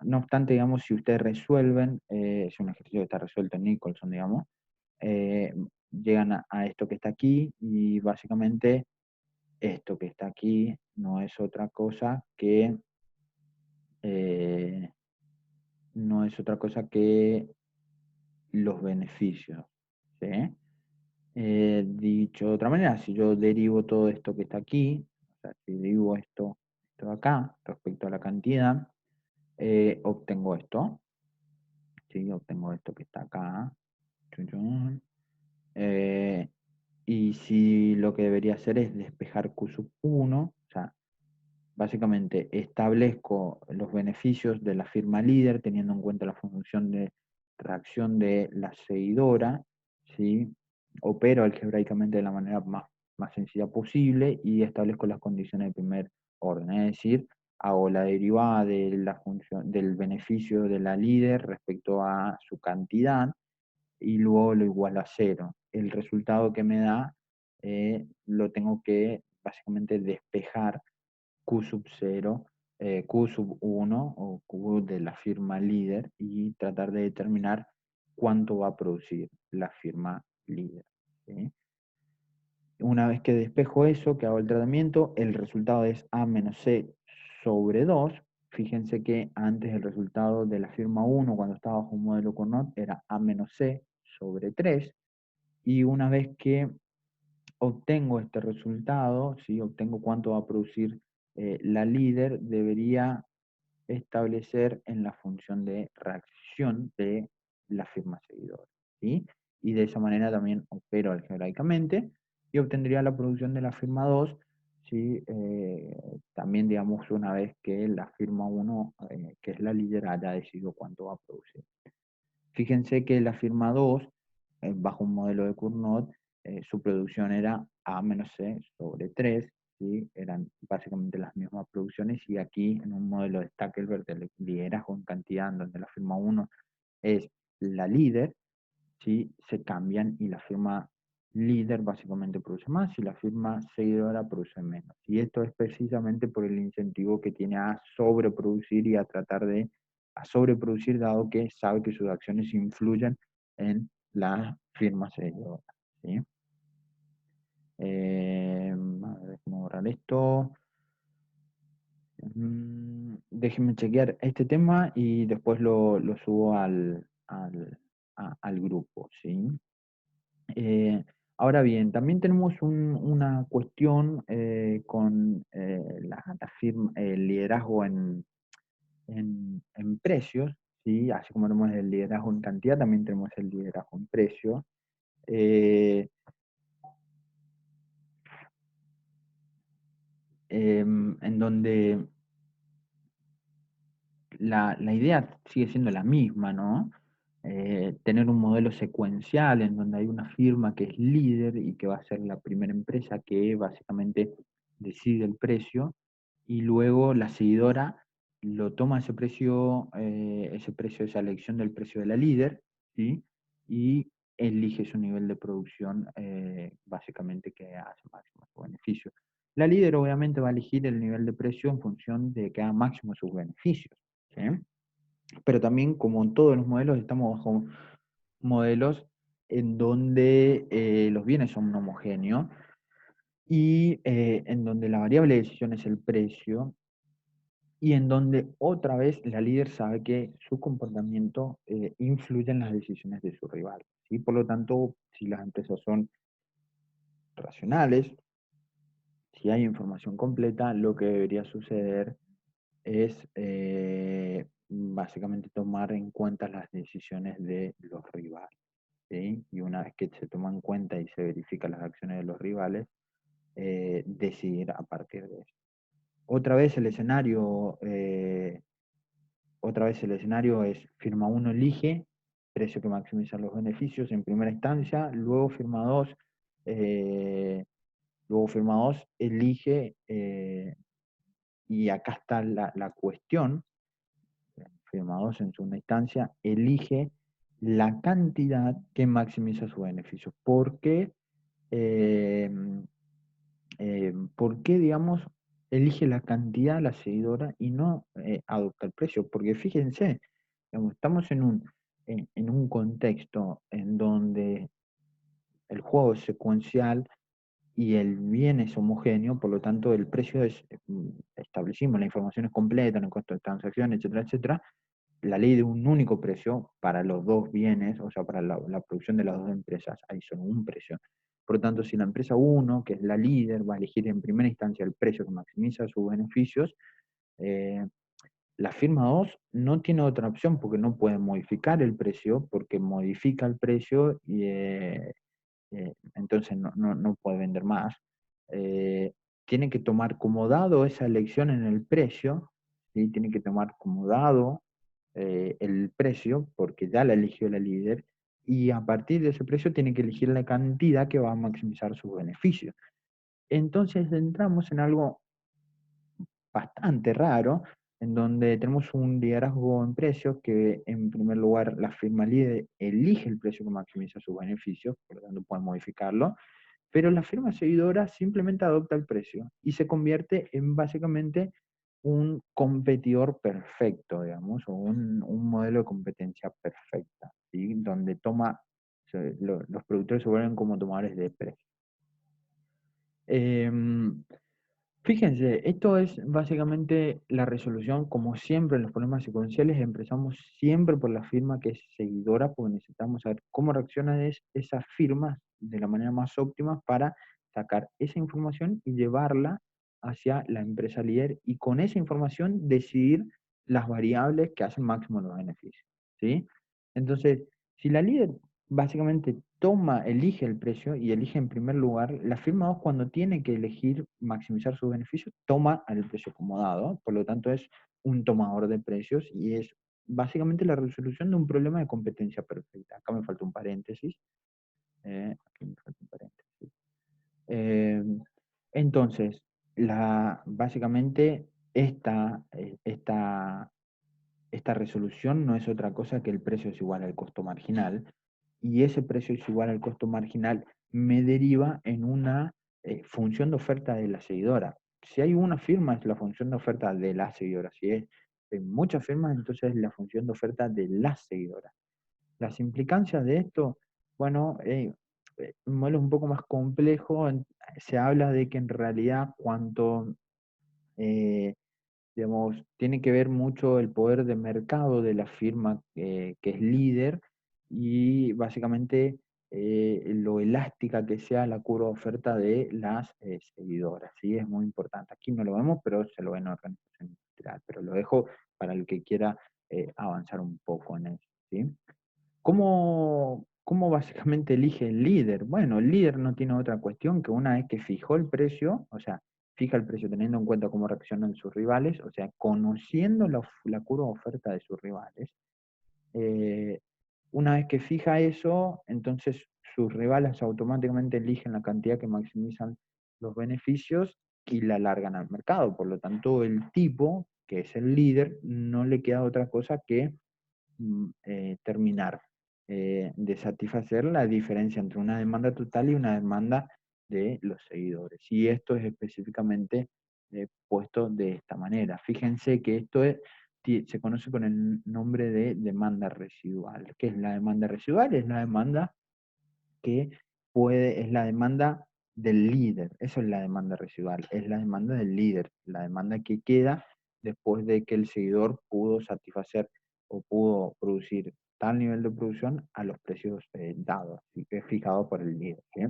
no obstante, digamos, si ustedes resuelven, es un ejercicio que está resuelto en Nicholson, digamos, eh, llegan a esto que está aquí, y básicamente esto que está aquí no es otra cosa que eh, no es otra cosa que los beneficios. ¿Sí? Dicho de otra manera, si yo derivo todo esto que está aquí, o sea, si derivo esto de acá respecto a la cantidad, obtengo esto. ¿Sí? Obtengo esto que está acá. Chun, chun. Y si lo que debería hacer es despejar Q sub 1, o sea, básicamente establezco los beneficios de la firma líder teniendo en cuenta la función de reacción de la seguidora, ¿sí? Opero algebraicamente de la manera más más sencilla posible y establezco las condiciones de primer orden. Es decir, hago la derivada de la función, del beneficio de la líder respecto a su cantidad y luego lo igualo a cero. El resultado que me da lo tengo que básicamente despejar Q sub 0, Q sub 1 o Q de la firma líder y tratar de determinar cuánto va a producir la firma líder. ¿Sí? Una vez que despejo eso, que hago el tratamiento, el resultado es A menos C sobre 2. Fíjense que antes el resultado de la firma 1, cuando estaba bajo un modelo Cournot, era A menos C sobre 3. Y una vez que obtengo este resultado, ¿sí? Obtengo cuánto va a producir la líder, debería establecer en la función de reacción de la firma seguidora. ¿Sí? Y de esa manera también opero algebraicamente y obtendría la producción de la firma 2, ¿sí? También, digamos, una vez que la firma 1, que es la líder, haya decidido cuánto va a producir. Fíjense que la firma 2, bajo un modelo de Cournot, su producción era A menos C sobre 3, ¿sí? Eran básicamente las mismas producciones, y aquí en un modelo de Stackelberg de liderazgo en cantidad, donde la firma 1 es la líder, ¿sí? Se cambian y la firma líder básicamente produce más y la firma seguidora produce menos. Y esto es precisamente por el incentivo que tiene a sobreproducir y a tratar de sobreproducir, dado que sabe que sus acciones influyen en la firma seguidora. ¿Sí? A ver, déjame borrar esto. Déjenme chequear este tema y después lo subo al grupo. ¿Sí? Eh, Ahora bien, también tenemos una cuestión con el liderazgo en precios, ¿sí? Así como tenemos el liderazgo en cantidad, también tenemos el liderazgo en precios. Eh, en donde la idea sigue siendo la misma, ¿no? Tener un modelo secuencial en donde hay una firma que es líder y que va a ser la primera empresa que básicamente decide el precio, y luego la seguidora lo toma ese precio, esa elección del precio de la líder, ¿sí? Y elige su nivel de producción, básicamente que hace máximo su beneficio. La líder obviamente va a elegir el nivel de precio en función de que haga máximo sus beneficios. ¿Sí? Pero también, como en todos los modelos, estamos bajo modelos en donde los bienes son homogéneos y en donde la variable de decisión es el precio, y en donde otra vez la líder sabe que su comportamiento influye en las decisiones de su rival. ¿Sí? Por lo tanto, si las empresas son racionales, si hay información completa, lo que debería suceder es básicamente tomar en cuenta las decisiones de los rivales. ¿Sí? Y una vez que se toman en cuenta y se verifican las acciones de los rivales, decidir a partir de eso. Otra vez el escenario, es firma 1 elige precio que maximiza los beneficios en primera instancia, luego firma 2 elige, y acá está la cuestión. Firma 2 en segunda instancia elige la cantidad que maximiza su beneficio. ¿Por qué? Eh, ¿Por qué, digamos, elige la cantidad la seguidora y no adopta el precio? Porque fíjense, digamos, estamos en un contexto en donde el juego es secuencial y el bien es homogéneo, por lo tanto el precio es, establecimos, la información es completa, no hay costo de transacción, etcétera, etcétera. La ley de un único precio para los dos bienes, o sea, para la producción de las dos empresas, hay solo un precio. Por lo tanto, si la empresa 1, que es la líder, va a elegir en primera instancia el precio que maximiza sus beneficios, eh, la firma 2 no tiene otra opción porque no puede modificar el precio, porque modifica el precio y entonces no puede vender más. Eh, Tiene que tomar como dado esa elección en el precio, ¿sí? Tiene que tomar como dado el precio, porque ya la eligió la líder, y a partir de ese precio tiene que elegir la cantidad que va a maximizar sus beneficios. Entonces entramos en algo bastante raro, en donde tenemos un liderazgo en precios que en primer lugar la firma líder elige el precio que maximiza sus beneficios, por lo tanto puede modificarlo, pero la firma seguidora simplemente adopta el precio y se convierte en básicamente un competidor perfecto, digamos, o un modelo de competencia perfecta, ¿sí? Donde los productores se vuelven como tomadores de precio. Em, Fíjense, esto es básicamente la resolución, como siempre en los problemas secuenciales, empezamos siempre por la firma que es seguidora, porque necesitamos saber cómo reaccionan esas firmas de la manera más óptima para sacar esa información y llevarla hacia la empresa líder y con esa información decidir las variables que hacen máximo los beneficios, ¿sí? Entonces, si la líder básicamente elige el precio y elige en primer lugar, la firma 2 cuando tiene que elegir maximizar sus beneficios, toma el precio acomodado, por lo tanto es un tomador de precios y es básicamente la resolución de un problema de competencia perfecta. Acá me falta un paréntesis. Aquí me falta un paréntesis. Eh, entonces, básicamente esta resolución no es otra cosa que el precio es igual al costo marginal, y ese precio es igual al costo marginal me deriva en una función de oferta de la seguidora. Si hay una firma es la función de oferta de la seguidora, si es en muchas firmas entonces es la función de oferta de la seguidora. Las implicancias de esto, bueno, un modelo un poco más complejo, se habla de que en realidad cuanto eh, digamos, tiene que ver mucho el poder de mercado de la firma que es líder y básicamente lo elástica que sea la curva de oferta de las seguidoras, ¿sí? Es muy importante. Aquí no lo vemos, pero se lo ven en organización industrial, pero lo dejo para el que quiera avanzar un poco en eso, ¿sí? ¿Cómo básicamente elige el líder? Bueno, el líder no tiene otra cuestión que una vez que fijó el precio, o sea, fija el precio teniendo en cuenta cómo reaccionan sus rivales, o sea, conociendo la curva de oferta de sus rivales. eh, una vez que fija eso, entonces sus rivales automáticamente eligen la cantidad que maximizan los beneficios y la largan al mercado. Por lo tanto, el tipo, que es el líder, no le queda otra cosa que terminar de satisfacer la diferencia entre una demanda total y una demanda de los seguidores. Y esto es específicamente puesto de esta manera. Fíjense que se conoce con el nombre de demanda residual. ¿Qué es la demanda residual? Es la demanda que es la demanda del líder. Eso es la demanda residual, es la demanda del líder, la demanda que queda después de que el seguidor pudo satisfacer o pudo producir tal nivel de producción a los precios dados, ¿sí? Que es fijado por el líder, ¿sí?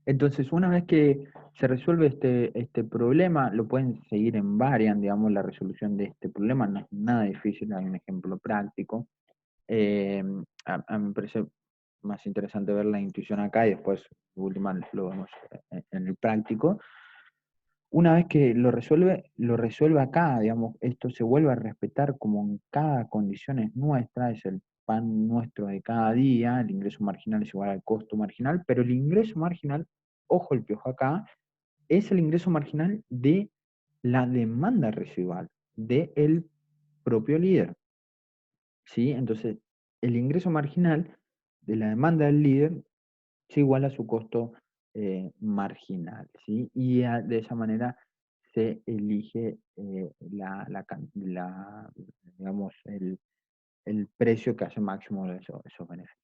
Entonces, una vez que se resuelve este problema, lo pueden seguir en variant, digamos, la resolución de este problema, no es nada difícil, hay un ejemplo práctico. Eh, a mí me parece más interesante ver la intuición acá y después, de última, lo vemos en el práctico. Una vez que lo resuelve acá, digamos, esto se vuelve a respetar como en cada condición es nuestra, es el pan nuestro de cada día, el ingreso marginal es igual al costo marginal, pero el ingreso marginal, ojo el piojo acá, es el ingreso marginal de la demanda residual del propio líder. ¿Sí? Entonces, el ingreso marginal de la demanda del líder es igual a su costo marginal, ¿sí? Y de esa manera se elige digamos, el precio que hace máximo de esos beneficios.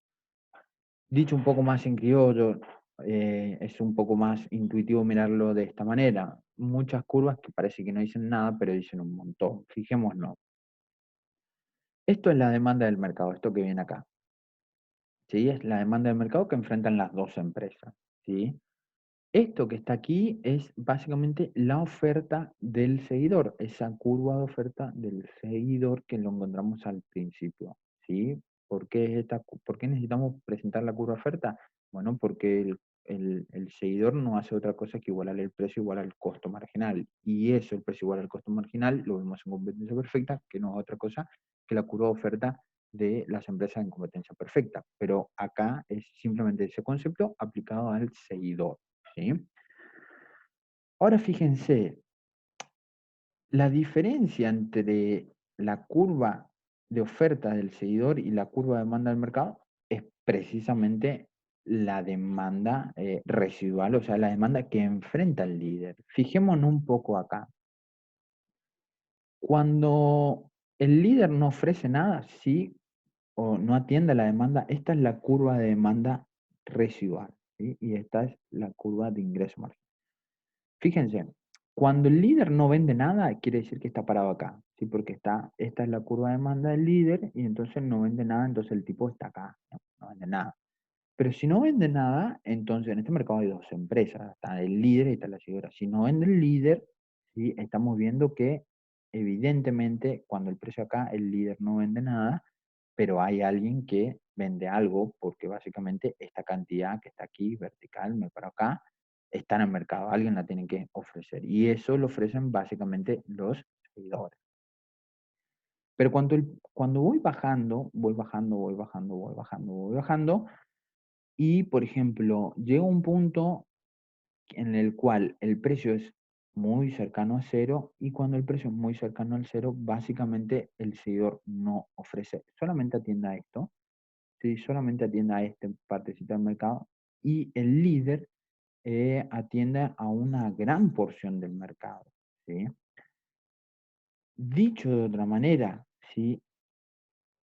Dicho un poco más en criollo, es un poco más intuitivo mirarlo de esta manera. Muchas curvas que parece que no dicen nada, pero dicen un montón. Fijémonos. Esto es la demanda del mercado, esto que viene acá. ¿Sí? Es la demanda del mercado que enfrentan las dos empresas, ¿sí? Esto que está aquí es básicamente la oferta del seguidor, esa curva de oferta del seguidor que lo encontramos al principio, ¿sí? ¿Por qué necesitamos presentar la curva de oferta? Bueno, porque el seguidor no hace otra cosa que igualar el precio igual al costo marginal, y eso, el precio igual al costo marginal, lo vemos en competencia perfecta, que no es otra cosa que la curva de oferta de las empresas en competencia perfecta, pero acá es simplemente ese concepto aplicado al seguidor. ¿sí? Ahora fíjense, la diferencia entre la curva de oferta del seguidor y la curva de demanda del mercado es precisamente la demanda residual, o sea, la demanda que enfrenta el líder. Fijémonos un poco acá. Cuando el líder no ofrece nada, sí, o no atiende a la demanda, esta es la curva de demanda residual, ¿sí? Y esta es la curva de ingreso marginal. Fíjense, cuando el líder no vende nada, quiere decir que está parado acá, ¿sí? Porque esta es la curva de demanda del líder y entonces no vende nada, entonces el tipo está acá, no vende nada. Pero si no vende nada, entonces en este mercado hay dos empresas, está el líder y está la seguidora. Si no vende el líder, ¿sí? Estamos viendo que evidentemente cuando el precio acá, el líder no vende nada, pero hay alguien que vende algo porque básicamente esta cantidad que está aquí, vertical, me paro acá, está en el mercado, alguien la tiene que ofrecer. Y eso lo ofrecen básicamente los seguidores. Pero cuando voy bajando, voy bajando, voy bajando, voy bajando, voy bajando, y, por ejemplo, llega un punto en el cual el precio es muy cercano a cero y cuando el precio es muy cercano al cero, básicamente el seguidor no ofrece, solamente atiende a esto, ¿sí? Solamente atiende a esta partecita del mercado y el líder atiende a una gran porción del mercado, ¿sí? Dicho de otra manera, ¿sí?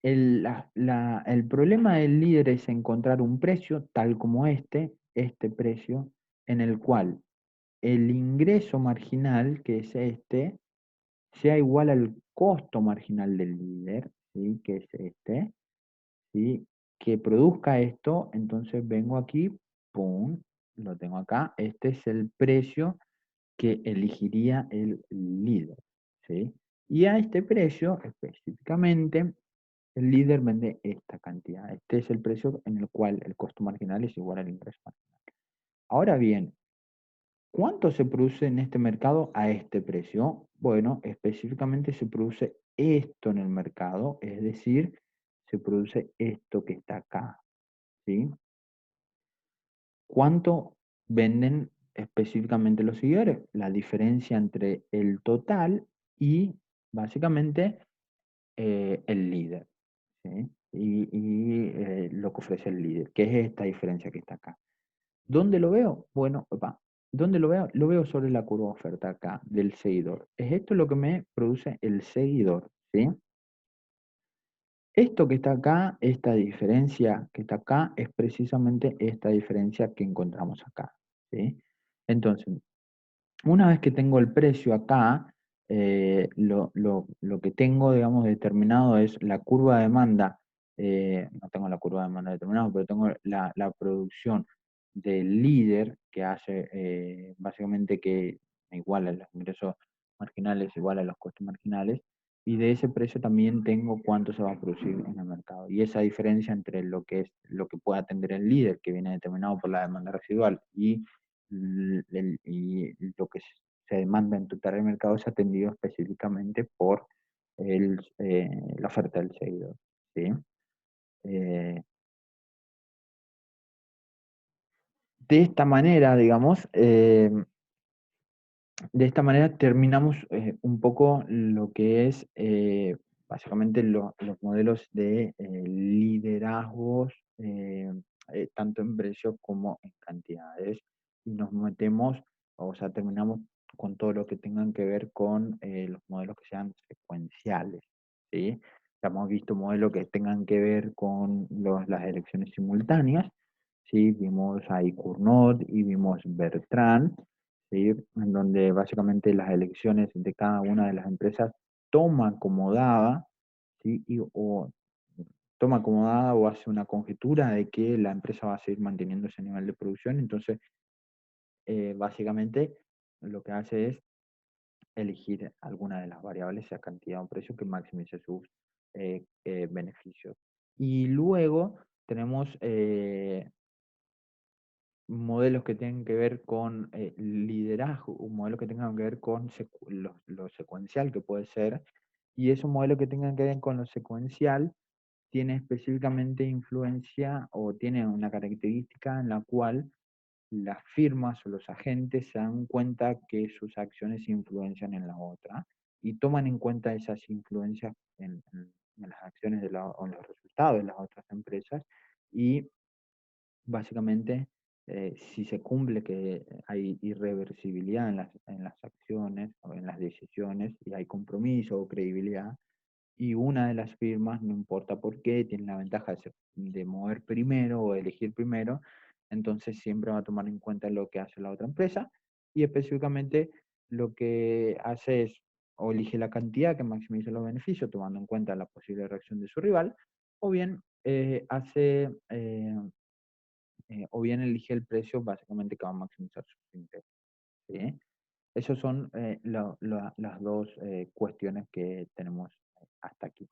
El problema del líder es encontrar un precio tal como este precio, en el cual el ingreso marginal, que es este, sea igual al costo marginal del líder, ¿sí? Que es este, ¿sí? Que produzca esto, entonces vengo aquí, pum, lo tengo acá, este es el precio que elegiría el líder, ¿sí? Y a este precio específicamente el líder vende esta cantidad. Este es el precio en el cual el costo marginal es igual al ingreso marginal. Ahora bien, ¿cuánto se produce en este mercado a este precio? Bueno, específicamente se produce esto en el mercado, es decir, se produce esto que está acá, ¿sí? ¿Cuánto venden específicamente los seguidores? La diferencia entre el total y básicamente el líder, ¿sí? Y lo que ofrece el líder, que es esta diferencia que está acá. ¿Dónde lo veo? Bueno, opa, ¿dónde lo veo? Lo veo sobre la curva de oferta acá del seguidor. Es esto lo que me produce el seguidor, ¿sí? Esto que está acá, esta diferencia que está acá, es precisamente esta diferencia que encontramos acá, ¿sí? Entonces, una vez que tengo el precio acá, lo que tengo, digamos, determinado es la curva de demanda. No tengo la curva de demanda determinada, pero tengo la producción del líder que hace básicamente que iguala los ingresos marginales, iguala los costos marginales, y de ese precio también tengo cuánto se va a producir en el mercado. Y esa diferencia entre lo que es lo que puede atender el líder, que viene determinado por la demanda residual, y lo que se demanda en tu tarea de mercado es atendido específicamente por la oferta del seguidor, ¿sí? Eh, de esta manera, digamos, de esta manera terminamos un poco lo que es básicamente los modelos de liderazgos, tanto en precios como en cantidades, y nos metemos, o sea, terminamos con todo lo que tengan que ver con los modelos que sean secuenciales, ¿sí? Ya hemos visto modelos que tengan que ver con las elecciones simultáneas, ¿sí? Vimos ahí Cournot y vimos Bertrand, ¿sí? En donde básicamente las elecciones de cada una de las empresas toma como dada, ¿sí? O toma como dada o hace una conjetura de que la empresa va a seguir manteniendo ese nivel de producción, entonces básicamente lo que hace es elegir alguna de las variables, sea cantidad o precio, que maximice sus beneficios. Y luego tenemos modelos que tengan que ver con liderazgo, un modelo que tengan que ver con lo secuencial que puede ser, y esos modelos que tengan que ver con lo secuencial tiene específicamente influencia o tiene una característica en la cual las firmas o los agentes se dan cuenta que sus acciones influencian en la otra y toman en cuenta esas influencias en las acciones o en los resultados de las otras empresas y básicamente si se cumple que hay irreversibilidad en las acciones o en las decisiones y hay compromiso o credibilidad, y una de las firmas, no importa por qué, tiene la ventaja de mover primero o elegir primero, entonces siempre va a tomar en cuenta lo que hace la otra empresa y específicamente lo que hace es o elige la cantidad que maximiza los beneficios tomando en cuenta la posible reacción de su rival, o bien o bien elige el precio básicamente que va a maximizar sus ingresos. ¿Sí? Esas son las dos cuestiones que tenemos hasta aquí.